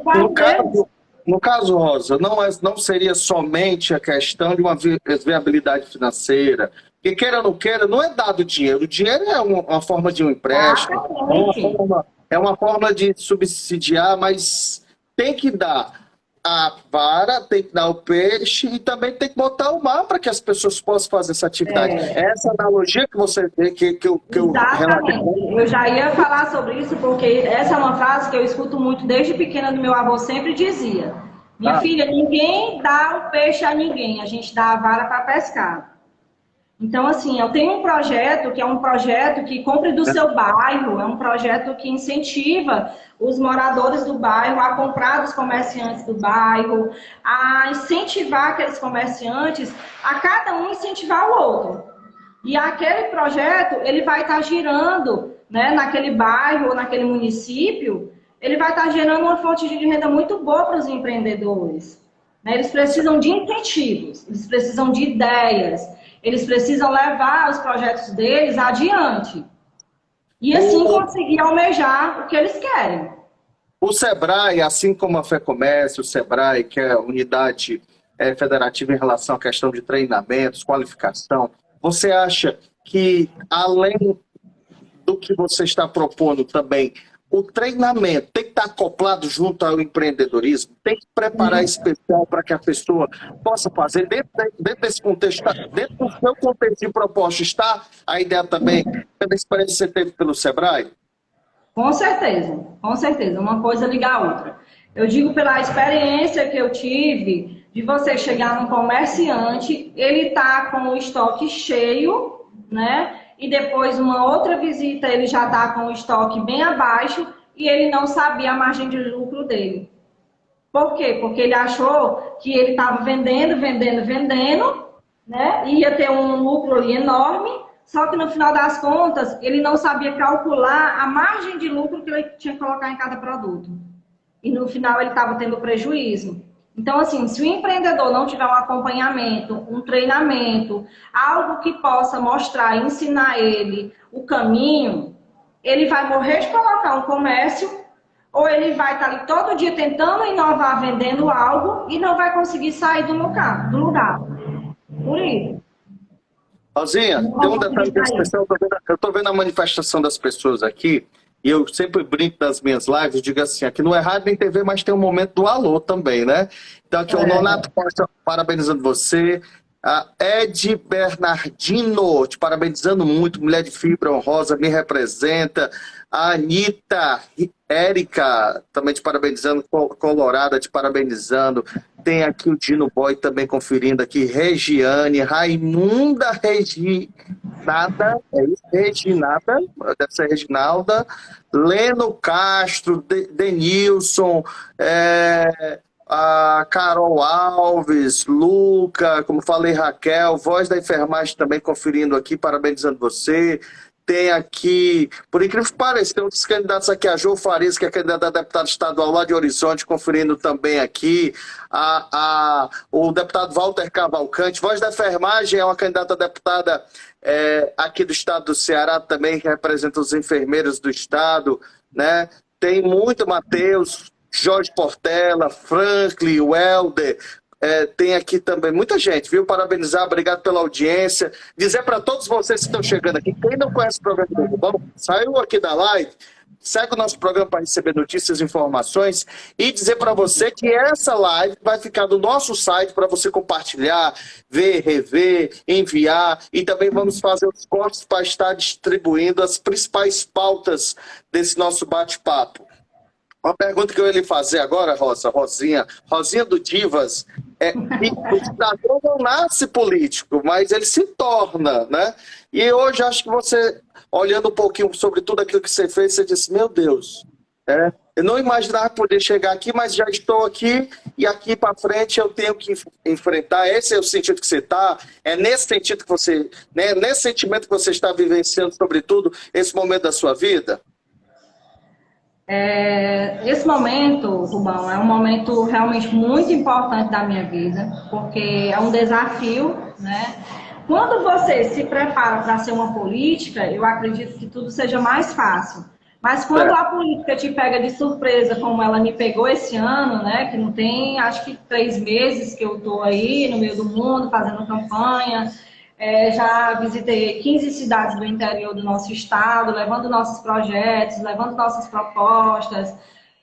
bairro deles. No caso, Rosa, não seria somente a questão de uma viabilidade financeira. Que queira ou não queira, não é dado dinheiro. O dinheiro é uma forma de um empréstimo, é uma forma de subsidiar, mas tem que dar a vara, tem que dar o peixe e também tem que botar o mar para que as pessoas possam fazer essa atividade. Essa analogia que você vê, que eu Exatamente. Eu já ia falar sobre isso, porque essa é uma frase que eu escuto muito desde pequena do meu avô, sempre dizia: minha filha, ninguém dá o peixe a ninguém, a gente dá a vara para pescar. Então, assim, eu tenho um projeto que é um projeto que compre do seu bairro, é um projeto que incentiva os moradores do bairro a comprar dos comerciantes do bairro, a incentivar aqueles comerciantes, a cada um incentivar o outro. E aquele projeto, ele vai estar girando, né, naquele bairro ou naquele município, ele vai estar gerando uma fonte de renda muito boa para os empreendedores. Né? Eles precisam de incentivos, eles precisam de ideias, eles precisam levar os projetos deles adiante. E assim conseguir almejar o que eles querem. O SEBRAE, assim como a FEComércio, o SEBRAE, que é a unidade federativa em relação à questão de treinamentos, qualificação, você acha que, além do que você está propondo também, o treinamento tem que estar acoplado junto ao empreendedorismo? Tem que preparar especial para que a pessoa possa fazer dentro desse contexto, dentro do seu contexto de proposta, está a ideia também pela experiência que você teve pelo SEBRAE? Com certeza, uma coisa liga a outra. Eu digo pela experiência que eu tive de você chegar num comerciante, ele tá com o estoque cheio, né? E depois uma outra visita ele já está com o estoque bem abaixo e ele não sabia a margem de lucro dele. Por quê? Porque ele achou que ele estava vendendo, né? Ia ter um lucro ali enorme, só que no final das contas ele não sabia calcular a margem de lucro que ele tinha que colocar em cada produto. E no final ele estava tendo prejuízo. Então, assim, se o empreendedor não tiver um acompanhamento, um treinamento, algo que possa mostrar, ensinar ele o caminho, ele vai morrer de colocar um comércio, ou ele vai estar ali todo dia tentando inovar, vendendo algo, e não vai conseguir sair do lugar. Por isso. Rosinha, tem um detalhe especial, eu estou vendo a manifestação das pessoas aqui, e eu sempre brinco nas minhas lives, digo assim, aqui não é rádio nem TV, mas tem um momento do alô também, né? Então aqui o Nonato Costa parabenizando você, a Ed Bernardino te parabenizando muito, mulher de fibra honrosa, me representa, a Anitta Érica também te parabenizando, Colorada te parabenizando, tem aqui o Dino Boy também conferindo aqui, Regiane, Raimunda Reginada, é isso, Reginada, deve ser Reginalda, Leno Castro, Denilson, a Carol Alves, Luca, como falei, Raquel, Voz da Enfermagem também conferindo aqui, parabenizando você. Tem aqui, por incrível que pareça, tem outros candidatos aqui, a Jo Farias, que é candidata a deputada estadual lá de Horizonte, conferindo também aqui. O deputado Walter Cavalcante, Voz da Enfermagem, é uma candidata a deputada aqui do estado do Ceará também, que representa os enfermeiros do estado, né? Tem muito, Matheus, Jorge Portela, Franklin, Welder, tem aqui também muita gente, viu? Parabenizar, obrigado pela audiência. Dizer para todos vocês que estão chegando aqui, quem não conhece o programa do Rubão, saiu aqui da live, segue o nosso programa para receber notícias e informações e dizer para você que essa live vai ficar no nosso site para você compartilhar, ver, rever, enviar e também vamos fazer os cortes para estar distribuindo as principais pautas desse nosso bate-papo. Uma pergunta que eu ia lhe fazer agora, Rosinha do Divas, o cidadão não nasce político, mas ele se torna, né? E hoje acho que você, olhando um pouquinho sobre tudo aquilo que você fez, você disse, meu Deus, eu não imaginava poder chegar aqui, mas já estou aqui e aqui para frente eu tenho que enfrentar. Esse é o sentido que você está, é nesse sentido que você, né, nesse sentimento que você está vivenciando, sobretudo, esse momento da sua vida? Esse momento, Rubão, é um momento realmente muito importante da minha vida, porque é um desafio, né? Quando você se prepara para ser uma política, eu acredito que tudo seja mais fácil. Mas quando a política te pega de surpresa, como ela me pegou esse ano, né? Que não tem, acho que 3 meses que eu estou aí no meio do mundo fazendo campanha. Já visitei 15 cidades do interior do nosso estado, levando nossos projetos, levando nossas propostas,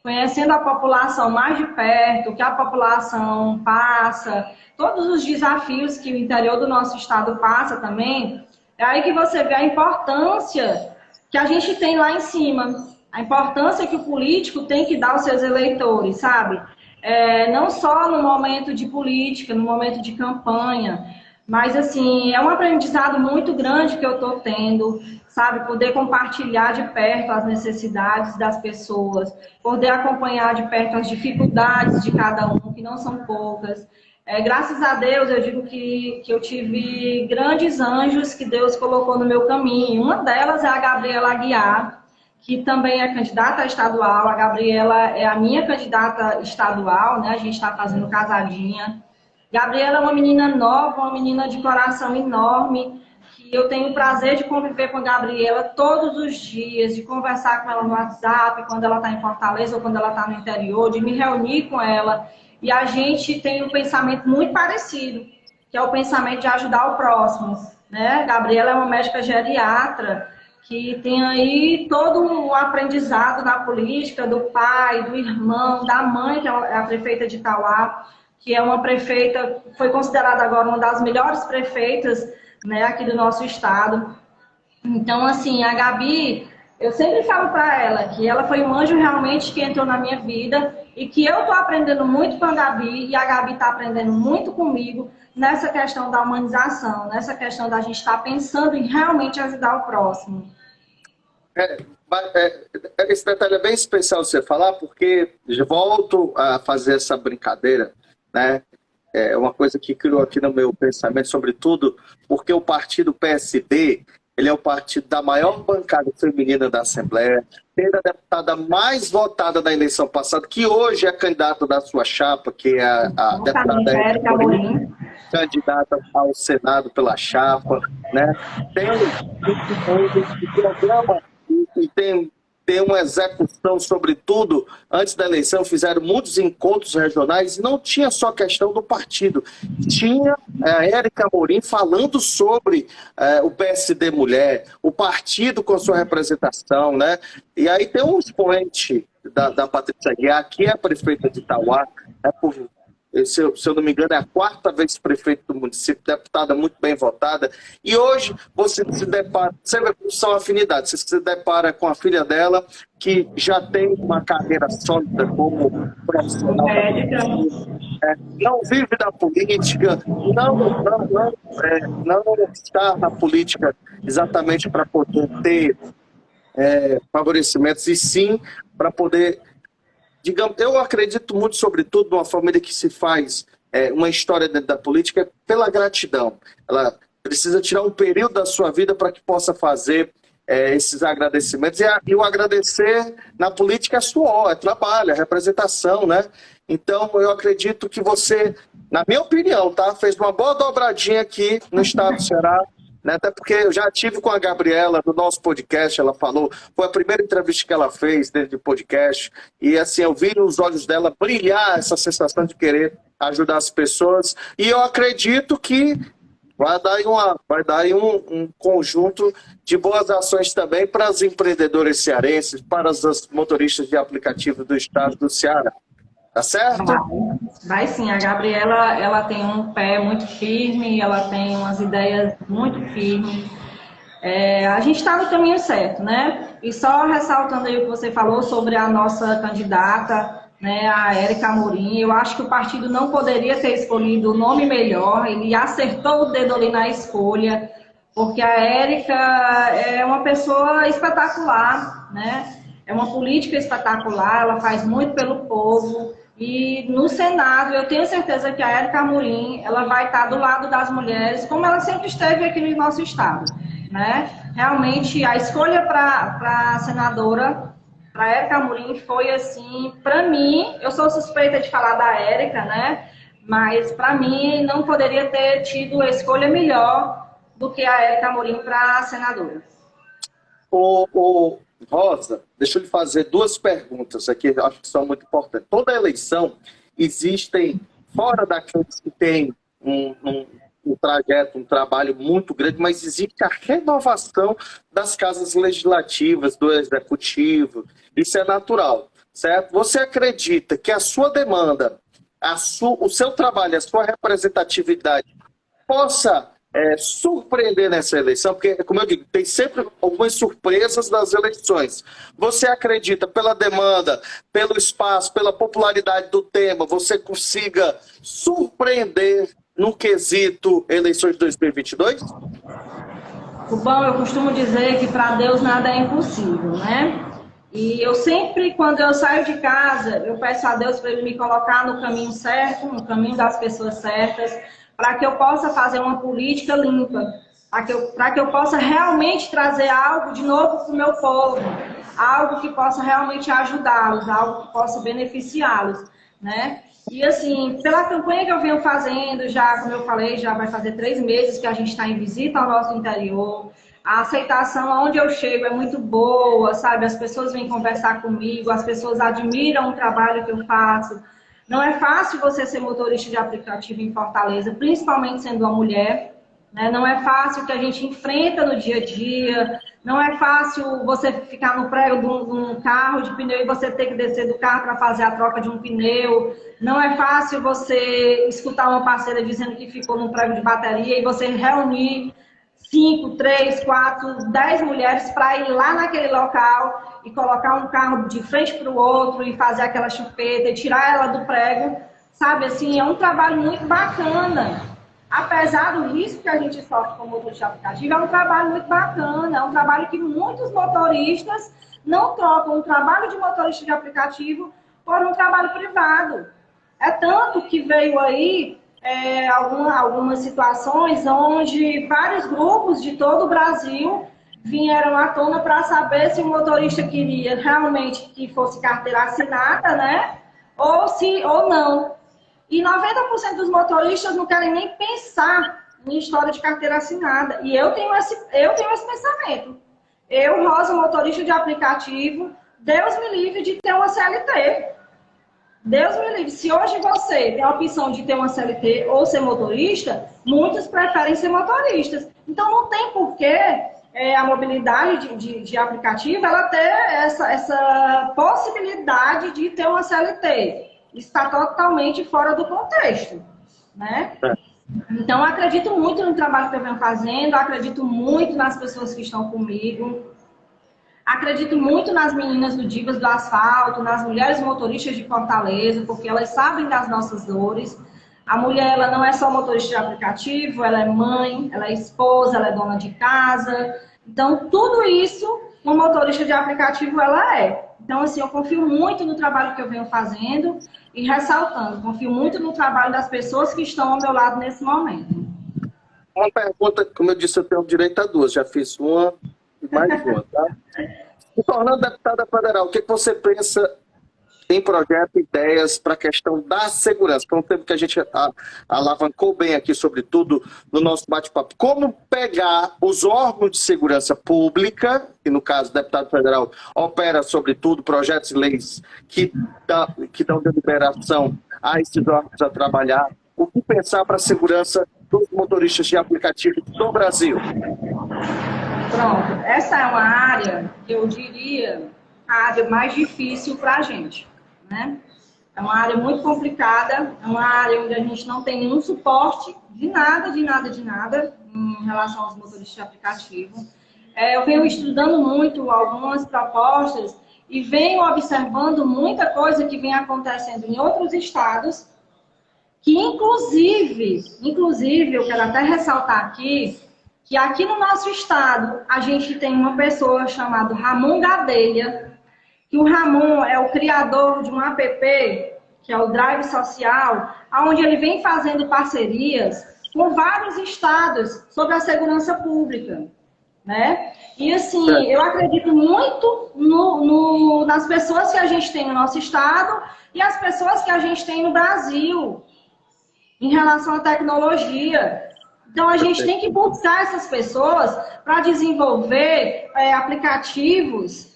conhecendo a população mais de perto, o que a população passa, todos os desafios que o interior do nosso estado passa também. É aí que você vê a importância que a gente tem lá em cima, a importância que o político tem que dar aos seus eleitores, sabe? Não só no momento de política, no momento de campanha, mas, assim, é um aprendizado muito grande que eu estou tendo, sabe? Poder compartilhar de perto as necessidades das pessoas, poder acompanhar de perto as dificuldades de cada um, que não são poucas. Graças a Deus, eu digo que eu tive grandes anjos que Deus colocou no meu caminho. Uma delas é a Gabriela Aguiar, que também é candidata a estadual. A Gabriela é a minha candidata estadual, né? A gente está fazendo casadinha. Gabriela é uma menina nova, uma menina de coração enorme, que eu tenho o prazer de conviver com a Gabriela todos os dias, de conversar com ela no WhatsApp, quando ela está em Fortaleza ou quando ela está no interior, de me reunir com ela. E a gente tem um pensamento muito parecido, que é o pensamento de ajudar o próximo, né? Gabriela é uma médica geriatra, que tem aí todo o aprendizado na política, do pai, do irmão, da mãe, que é a prefeita de Itauá, que é uma prefeita, foi considerada agora uma das melhores prefeitas, né, aqui do nosso estado. Então, assim, a Gabi, eu sempre falo para ela que ela foi um anjo realmente que entrou na minha vida e que eu estou aprendendo muito com a Gabi e a Gabi está aprendendo muito comigo nessa questão da humanização, nessa questão da gente estar pensando em realmente ajudar o próximo. Esse detalhe é bem especial você falar, porque eu volto a fazer essa brincadeira, né? É uma coisa que criou aqui no meu pensamento, sobretudo porque o partido PSD, ele é o partido da maior bancada feminina da Assembleia, tendo a deputada mais votada da eleição passada, que hoje é candidata da sua chapa, que é a deputada Érica Amorim, candidata ao Senado pela chapa, né? Tem um programa e tem uma execução, sobretudo, antes da eleição, fizeram muitos encontros regionais, e não tinha só questão do partido, tinha a Érica Amorim falando sobre o PSD Mulher, o partido com sua representação, né? E aí tem um expoente da Patrícia Aguiar, que é a prefeita de Itauá, se eu não me engano, é a 4ª vez prefeito do município, deputada muito bem votada. E hoje você se depara, são afinidades, você se depara com a filha dela, que já tem uma carreira sólida como profissional. não vive da política, não está na política exatamente para poder ter favorecimentos, e sim para poder, digamos, eu acredito muito, sobretudo, numa família que se faz uma história dentro da política pela gratidão. Ela precisa tirar um período da sua vida para que possa fazer esses agradecimentos. E o agradecer na política é suor, é trabalho, é representação, né? Então, eu acredito que você, na minha opinião, tá, fez uma boa dobradinha aqui no estado do Ceará, né? Até porque eu já tive com a Gabriela no nosso podcast, ela falou, foi a primeira entrevista que ela fez dentro do podcast, e assim, eu vi nos olhos dela brilhar essa sensação de querer ajudar as pessoas, e eu acredito que vai dar aí um conjunto de boas ações também para os empreendedores cearenses, para os motoristas de aplicativo do estado do Ceará. Tá certo? Vai sim, a Gabriela, ela tem um pé muito firme, ela tem umas ideias muito firmes. A gente está no caminho certo, né? E só ressaltando aí o que você falou sobre a nossa candidata, né, a Érica Amorim, eu acho que o partido não poderia ter escolhido o nome melhor, ele acertou o dedo ali na escolha, porque a Érica é uma pessoa espetacular, né? É uma política espetacular, ela faz muito pelo povo. E no Senado, eu tenho certeza que a Érica Amorim, ela vai estar do lado das mulheres, como ela sempre esteve aqui no nosso estado, né? Realmente, a escolha para senadora, para a Érica Amorim, foi assim, para mim, eu sou suspeita de falar da Érica, né? Mas para mim, não poderia ter tido a escolha melhor do que a Érica Amorim para senadora. Rosa, deixa eu lhe fazer duas perguntas aqui, acho que são muito importantes. Toda eleição existem, fora daqueles que têm um trajeto, um trabalho muito grande, mas existe a renovação das casas legislativas, do executivo, isso é natural, certo? Você acredita que a sua demanda, o seu trabalho, a sua representatividade possa surpreender nessa eleição, porque, como eu digo, tem sempre algumas surpresas nas eleições. Você acredita, pela demanda, pelo espaço, pela popularidade do tema, você consiga surpreender no quesito eleições de 2022? Bom, eu costumo dizer que para Deus nada é impossível, né? E eu sempre, quando eu saio de casa, eu peço a Deus para Ele me colocar no caminho certo, no caminho das pessoas certas, para que eu possa fazer uma política limpa, para que eu possa realmente trazer algo de novo para o meu povo, algo que possa realmente ajudá-los, algo que possa beneficiá-los, né? E assim, pela campanha que eu venho fazendo, já, como eu falei, já vai fazer 3 meses que a gente está em visita ao nosso interior, a aceitação aonde eu chego é muito boa, sabe? As pessoas vêm conversar comigo, as pessoas admiram o trabalho que eu faço. Não é fácil você ser motorista de aplicativo em Fortaleza, principalmente sendo uma mulher, né? Não é fácil o que a gente enfrenta no dia a dia, não é fácil você ficar no prego de um carro de pneu e você ter que descer do carro para fazer a troca de um pneu, não é fácil você escutar uma parceira dizendo que ficou no prego de bateria e você reunir 5, 3, 4, 10 mulheres para ir lá naquele local e colocar um carro de frente para o outro e fazer aquela chupeta e tirar ela do prego, sabe? Assim, é um trabalho muito bacana. Apesar do risco que a gente sofre como motorista de aplicativo, é um trabalho muito bacana. É um trabalho que muitos motoristas não trocam o trabalho de motorista de aplicativo por um trabalho privado. É tanto que veio aí algumas situações onde vários grupos de todo o Brasil vieram à tona para saber se o motorista queria realmente que fosse carteira assinada, né? Ou não. E 90% dos motoristas não querem nem pensar em história de carteira assinada. E eu tenho esse pensamento. Eu, Rosa, motorista de aplicativo, Deus me livre de ter uma CLT. Deus me livre. Se hoje você tem a opção de ter uma CLT ou ser motorista, muitos preferem ser motoristas. Então, não tem porquê a mobilidade de aplicativo ela ter essa possibilidade de ter uma CLT. Está totalmente fora do contexto, né? Então, acredito muito no trabalho que eu venho fazendo, acredito muito nas pessoas que estão comigo. Acredito muito nas meninas do Divas do Asfalto, nas mulheres motoristas de Fortaleza, porque elas sabem das nossas dores. A mulher, ela não é só motorista de aplicativo, ela é mãe, ela é esposa, ela é dona de casa. Então, tudo isso, uma motorista de aplicativo, ela é. Então, assim, eu confio muito no trabalho que eu venho fazendo e ressaltando, confio muito no trabalho das pessoas que estão ao meu lado nesse momento. Uma pergunta, como eu disse, eu tenho direito a duas. Já fiz uma e mais uma, tá? Se tornando deputada federal, o que você pensa em projeto, ideias para a questão da segurança? Foi um tempo que a gente alavancou bem aqui, sobretudo, no nosso bate-papo. Como pegar os órgãos de segurança pública, que no caso o deputado federal opera, sobretudo, projetos e leis que dão deliberação a esses órgãos a trabalhar. O que pensar para a segurança dos motoristas de aplicativo do Brasil? Pronto, essa é uma área que eu diria a área mais difícil para a gente, né? É uma área muito complicada, é uma área onde a gente não tem nenhum suporte de nada em relação aos motoristas de aplicativo. Eu venho estudando muito algumas propostas e venho observando muita coisa que vem acontecendo em outros estados, que inclusive, eu quero até ressaltar aqui, que aqui no nosso estado a gente tem uma pessoa chamada Ramon Gadelha, que o Ramon é o criador de um app, que é o Drive Social, onde ele vem fazendo parcerias com vários estados sobre a segurança pública, né? E assim, eu acredito muito nas pessoas que a gente tem no nosso estado e as pessoas que a gente tem no Brasil em relação à tecnologia. Então, a gente tem que buscar essas pessoas para desenvolver aplicativos,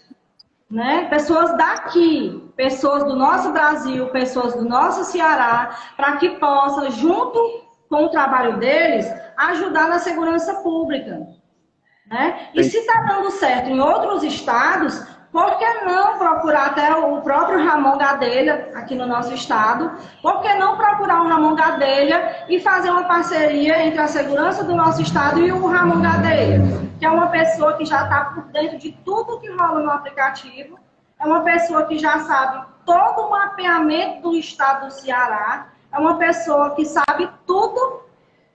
né? Pessoas daqui, pessoas do nosso Brasil, pessoas do nosso Ceará, para que possam, junto com o trabalho deles, ajudar na segurança pública, né? E se está dando certo em outros estados, por que não procurar até o próprio Ramon Gadelha aqui no nosso estado? Por que não procurar o Ramon Gadelha e fazer uma parceria entre a segurança do nosso estado e o Ramon Gadelha, que é uma pessoa que já está por dentro de tudo que rola no aplicativo, é uma pessoa que já sabe todo o mapeamento do estado do Ceará, é uma pessoa que sabe tudo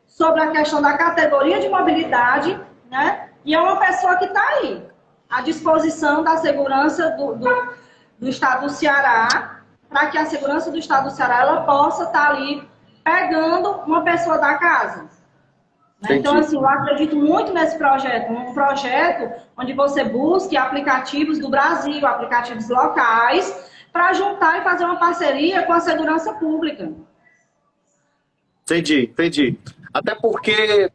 sobre a questão da categoria de mobilidade, né? E é uma pessoa que está aí, à disposição da segurança do estado do Ceará, para que a segurança do estado do Ceará ela possa estar ali pegando uma pessoa da casa. Né? Então, assim, eu acredito muito nesse projeto, um projeto onde você busque aplicativos do Brasil, aplicativos locais, para juntar e fazer uma parceria com a segurança pública. Entendi. Até porque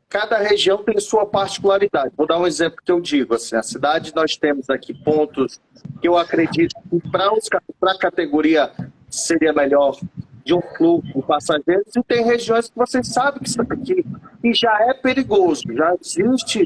cada região tem sua particularidade. Vou dar um exemplo que eu digo. Assim, a cidade, nós temos aqui pontos que eu acredito que para a categoria seria melhor de um fluxo de passageiros, e tem regiões que vocês sabem que já é perigoso, já existe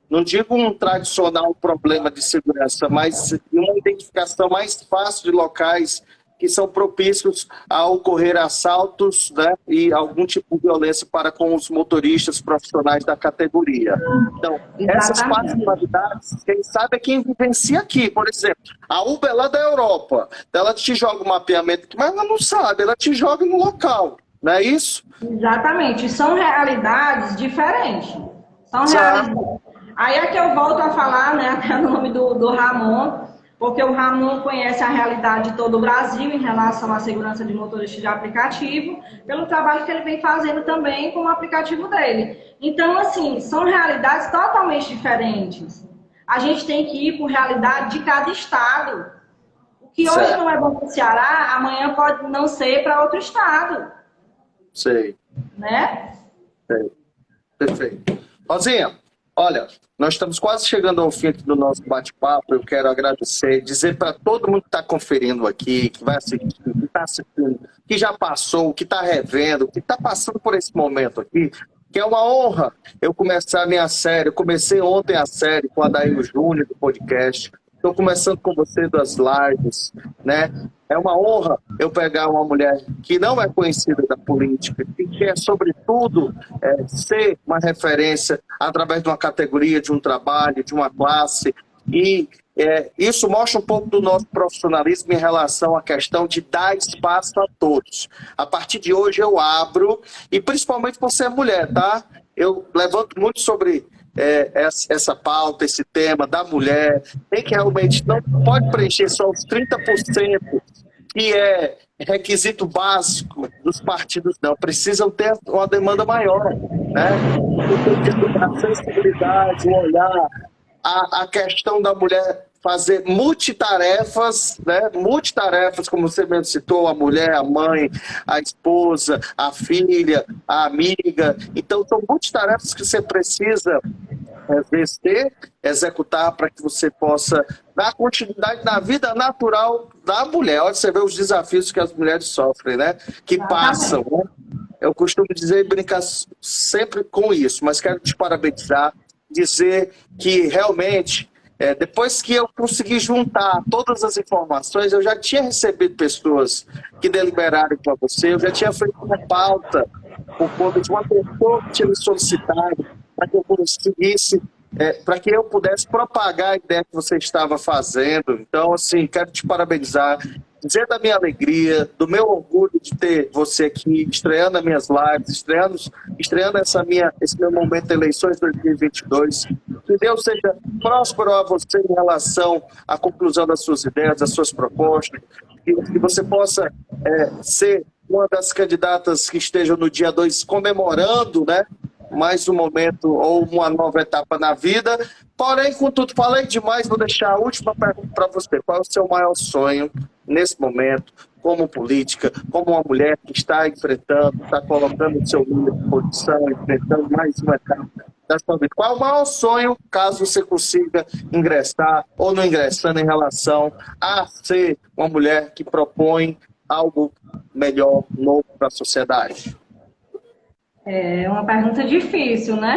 não digo um tradicional problema de segurança, mas uma identificação mais fácil de locais que são propícios a ocorrer assaltos, né, e algum tipo de violência para com os motoristas profissionais da categoria. Então, essas particularidades, quem sabe é quem vivencia aqui. Por exemplo, a Uber lá da Europa, ela te joga um mapeamento aqui, mas ela não sabe, ela te joga no local, não é isso? Exatamente, são realidades diferentes. São realidades. Aí é que eu volto a falar, né, até o nome do Ramon, porque o Ramon conhece a realidade de todo o Brasil em relação à segurança de motoristas de aplicativo, pelo trabalho que ele vem fazendo também com o aplicativo dele. Então, assim, são realidades totalmente diferentes. A gente tem que ir por realidade de cada estado. O que hoje não é bom para o Ceará, amanhã pode não ser para outro estado. Sei. Né? Sei. Perfeito. Rosinha, olha, nós estamos quase chegando ao fim do nosso bate-papo. Eu quero agradecer, dizer para todo mundo que está conferindo aqui, que vai assistir, que está assistindo, que já passou, que está revendo, que está passando por esse momento aqui, que é uma honra eu começar a minha série. Eu comecei ontem a série com a Adair Júnior do podcast. Estou começando com você das lives, né? É uma honra eu pegar uma mulher que não é conhecida da política, que quer, sobretudo, ser uma referência através de uma categoria, de um trabalho, de uma classe. E isso mostra um pouco do nosso profissionalismo em relação à questão de dar espaço a todos. A partir de hoje eu abro, e principalmente por ser mulher, tá? Eu levanto muito sobre essa pauta, esse tema da mulher, tem que realmente não pode preencher só os 30%, que é requisito básico dos partidos, não. Precisam ter uma demanda maior, né? A sensibilidade, o olhar, a questão da mulher fazer multitarefas, né? Multitarefas, como você mesmo citou, a mulher, a mãe, a esposa, a filha, a amiga. Então, são multitarefas que você precisa exercer, executar para que você possa dar continuidade na vida natural da mulher. Olha, você vê os desafios que as mulheres sofrem, né? Que passam, né? Eu costumo dizer e brincar sempre com isso, mas quero te parabenizar, dizer que realmente, depois que eu consegui juntar todas as informações, eu já tinha recebido pessoas que deliberaram para você, eu já tinha feito uma pauta por conta de uma pessoa que tinha me solicitado para que eu conseguisse, para que eu pudesse propagar a ideia que você estava fazendo. Então, assim, quero te parabenizar, dizer da minha alegria, do meu orgulho de ter você aqui, estreando as minhas lives, estreando esse meu momento de eleições 2022. Que Deus seja próspero a você em relação à conclusão das suas ideias, das suas propostas, que você possa ser uma das candidatas que estejam no dia 2 comemorando, né? Mais um momento ou uma nova etapa na vida. Porém, contudo, falei demais, vou deixar a última pergunta para você. Qual é o seu maior sonho nesse momento, como política, como uma mulher que está enfrentando, está colocando o seu número de posição, enfrentando mais uma etapa da sua vida? Qual é o maior sonho, caso você consiga ingressar ou não ingressando, em relação a ser uma mulher que propõe algo melhor, novo para a sociedade? É uma pergunta difícil, né?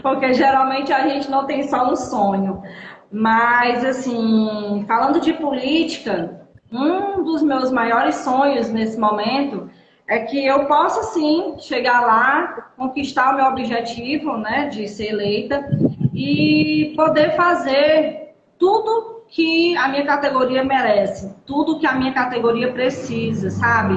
Porque geralmente a gente não tem só um sonho. Mas, assim, falando de política, um dos meus maiores sonhos nesse momento é que eu possa, sim, chegar lá, conquistar o meu objetivo, né, de ser eleita e poder fazer tudo que a minha categoria merece, tudo que a minha categoria precisa, sabe?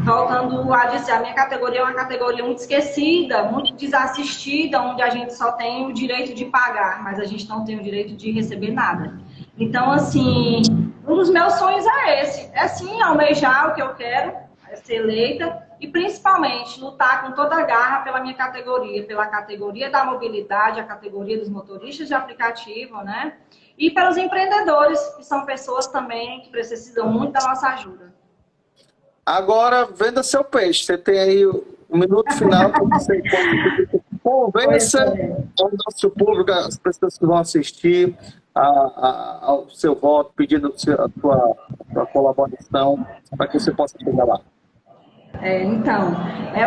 Voltando a dizer, a minha categoria é uma categoria muito esquecida, muito desassistida, onde a gente só tem o direito de pagar, mas a gente não tem o direito de receber nada. Então, assim, um dos meus sonhos é esse. É, sim, almejar o que eu quero, é ser eleita, e principalmente lutar com toda a garra pela minha categoria, pela categoria da mobilidade, a categoria dos motoristas de aplicativo, né? E pelos empreendedores, que são pessoas também que precisam muito da nossa ajuda. Agora, venda seu peixe. Você tem aí um minuto final para você convença o nosso público, as pessoas que vão assistir, ao seu voto, pedindo a sua colaboração para que você possa chegar lá. Então,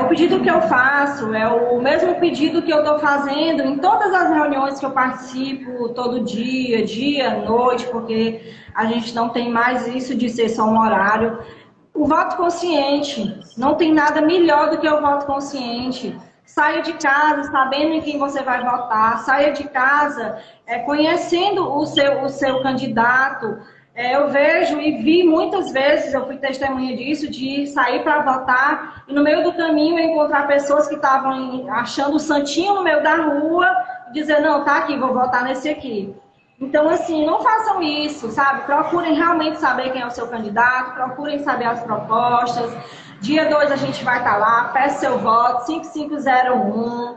o pedido que eu faço é o mesmo pedido que eu estou fazendo em todas as reuniões que eu participo, todo dia, noite, porque a gente não tem mais isso de ser só um horário. O voto consciente, não tem nada melhor do que o voto consciente. Saia de casa sabendo em quem você vai votar, saia de casa conhecendo o seu candidato. Eu vejo e vi muitas vezes, eu fui testemunha disso, de sair para votar e no meio do caminho encontrar pessoas que estavam achando o santinho no meio da rua e dizer, não, tá aqui, vou votar nesse aqui. Então, assim, não façam isso, sabe? Procurem realmente saber quem é o seu candidato, procurem saber as propostas. Dia 2 a gente vai estar lá, peça seu voto, 5501.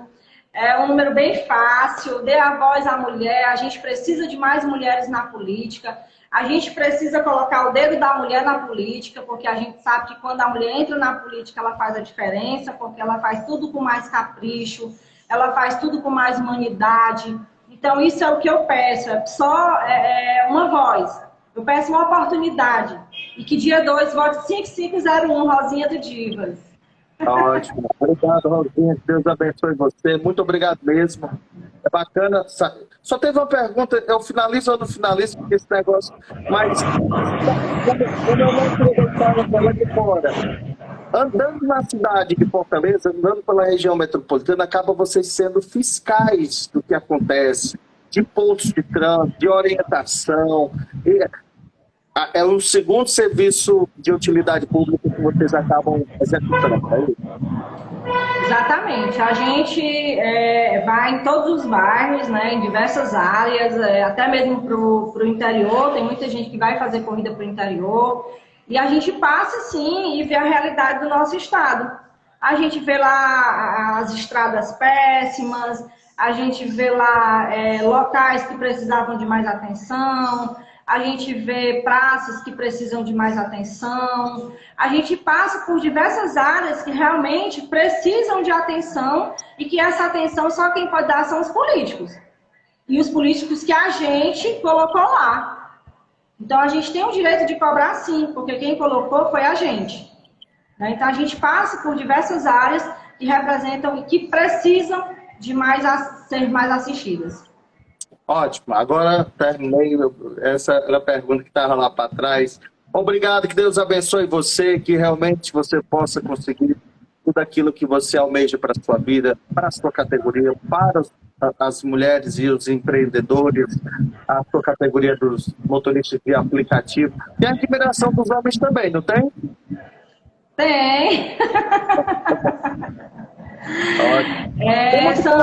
É um número bem fácil, dê a voz à mulher. A gente precisa de mais mulheres na política. A gente precisa colocar o dedo da mulher na política, porque a gente sabe que quando a mulher entra na política, ela faz a diferença, porque ela faz tudo com mais capricho, ela faz tudo com mais humanidade. Então, isso é o que eu peço, é só uma voz. Eu peço uma oportunidade. E que dia 2 vote 5501, Rosinha do Divas. Ótimo. Obrigado, Rosinha. Deus abençoe você. Muito obrigado mesmo. É bacana. Só teve uma pergunta, eu finalizo ou não finalizo, porque esse negócio. Mas, como eu não aproveitar ela de fora, andando na cidade de Fortaleza, andando pela região metropolitana, acaba vocês sendo fiscais do que acontece, de pontos de trânsito, de orientação. É um segundo serviço de utilidade pública que vocês acabam executando, é isso? Exatamente. A gente vai em todos os bairros, né, em diversas áreas, até mesmo para o interior. Tem muita gente que vai fazer corrida para o interior. E a gente passa, sim, e vê a realidade do nosso estado. A gente vê lá as estradas péssimas, a gente vê lá locais que precisavam de mais atenção, a gente vê praças que precisam de mais atenção, a gente passa por diversas áreas que realmente precisam de atenção e que essa atenção só quem pode dar são os políticos. E os políticos que a gente colocou lá. Então a gente tem o direito de cobrar sim, porque quem colocou foi a gente. Então a gente passa por diversas áreas que representam e que precisam de ser mais assistidas. Ótimo, agora terminei. Essa era a pergunta que estava lá para trás. Obrigado, que Deus abençoe você, que realmente você possa conseguir tudo aquilo que você almeja para a sua vida, para a sua categoria, para as mulheres e os empreendedores, a sua categoria dos motoristas de aplicativo. Tem a admiração dos homens também, não tem? Tem. São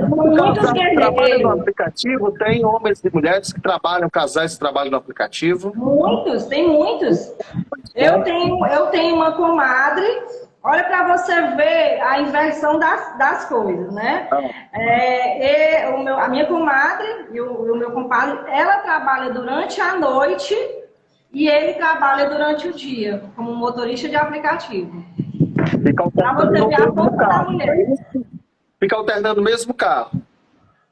muitos trabalham no aplicativo, tem homens e mulheres que trabalham, casais que trabalham no aplicativo. Muitos, tem muitos. Eu tenho uma comadre, olha para você ver a inversão das coisas, né? A minha comadre e o meu compadre, ela trabalha durante a noite e ele trabalha durante o dia, como motorista de aplicativo. Para você ver a força da mulher. Fica alternando o mesmo carro.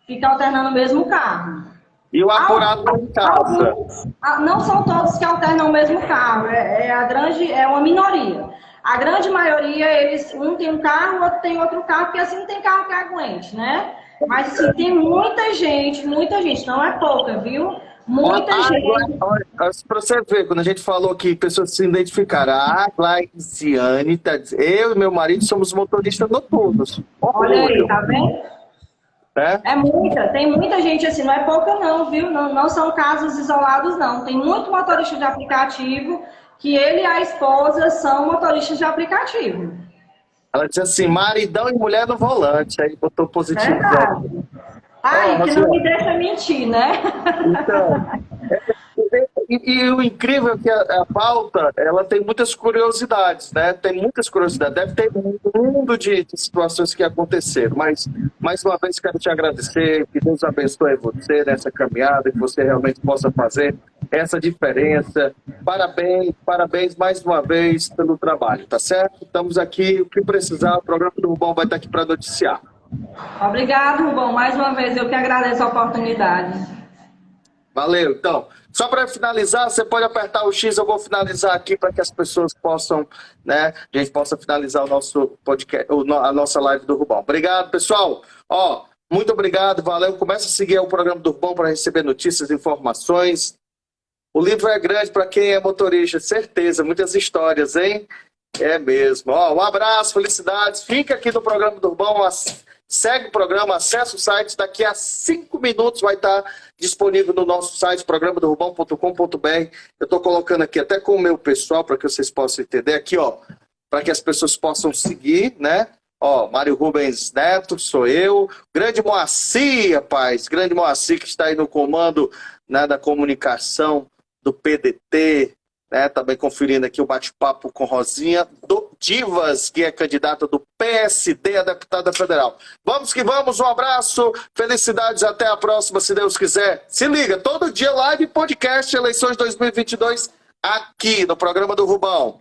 Fica alternando o mesmo carro. E o apurado em casa? Não são todos que alternam o mesmo carro. É uma minoria. A grande maioria, um tem um carro, o outro tem outro carro, porque assim não tem carro que aguente, né? Mas assim, tem muita gente, não é pouca, viu? Muita gente. Olha, para você ver, quando a gente falou que pessoas se identificaram, a Glaiciane tá dizendo, eu e meu marido somos motoristas noturnos. Olha aí, tá vendo? Tem muita gente assim, não é pouca não, viu? Não são casos isolados, não. Tem muito motorista de aplicativo que ele e a esposa são motoristas de aplicativo. Ela disse assim, maridão e mulher no volante, aí botou positivo. Que não me deixa mentir, né? Então, e o incrível é que a pauta, ela tem muitas curiosidades, né? Tem muitas curiosidades. Deve ter um mundo de situações que aconteceram. Mas, mais uma vez, quero te agradecer. Que Deus abençoe você nessa caminhada, que você realmente possa fazer essa diferença. Parabéns mais uma vez pelo trabalho, tá certo? Estamos aqui, o que precisar, o programa do Rubão vai estar aqui para noticiar. Obrigado, Rubão. Mais uma vez, eu que agradeço a oportunidade. Valeu. Então, só para finalizar, você pode apertar o X, eu vou finalizar aqui para que as pessoas possam, né, a gente possa finalizar o nosso podcast, a nossa live do Rubão. Obrigado, pessoal. Muito obrigado, valeu. Começa a seguir o programa do Rubão para receber notícias, informações. O livro é grande para quem é motorista, certeza. Muitas histórias, hein? É mesmo. Um abraço, felicidades. Fica aqui no programa do Rubão. Segue o programa, acessa o site, daqui a 5 minutos vai estar disponível no nosso site, programadorubão.com.br. Eu estou colocando aqui até com o meu pessoal, para que vocês possam entender aqui, para que as pessoas possam seguir, né? Mário Rubens Neto, sou eu. Grande Moacir, rapaz, grande Moacir que está aí no comando, né, da comunicação do PDT, né, também conferindo aqui o bate-papo com Rosinha do Divas, que é candidata do PSD a deputada federal. Vamos que vamos, um abraço, felicidades, até a próxima, se Deus quiser. Se liga, todo dia live podcast, eleições 2022, aqui no programa do Rubão.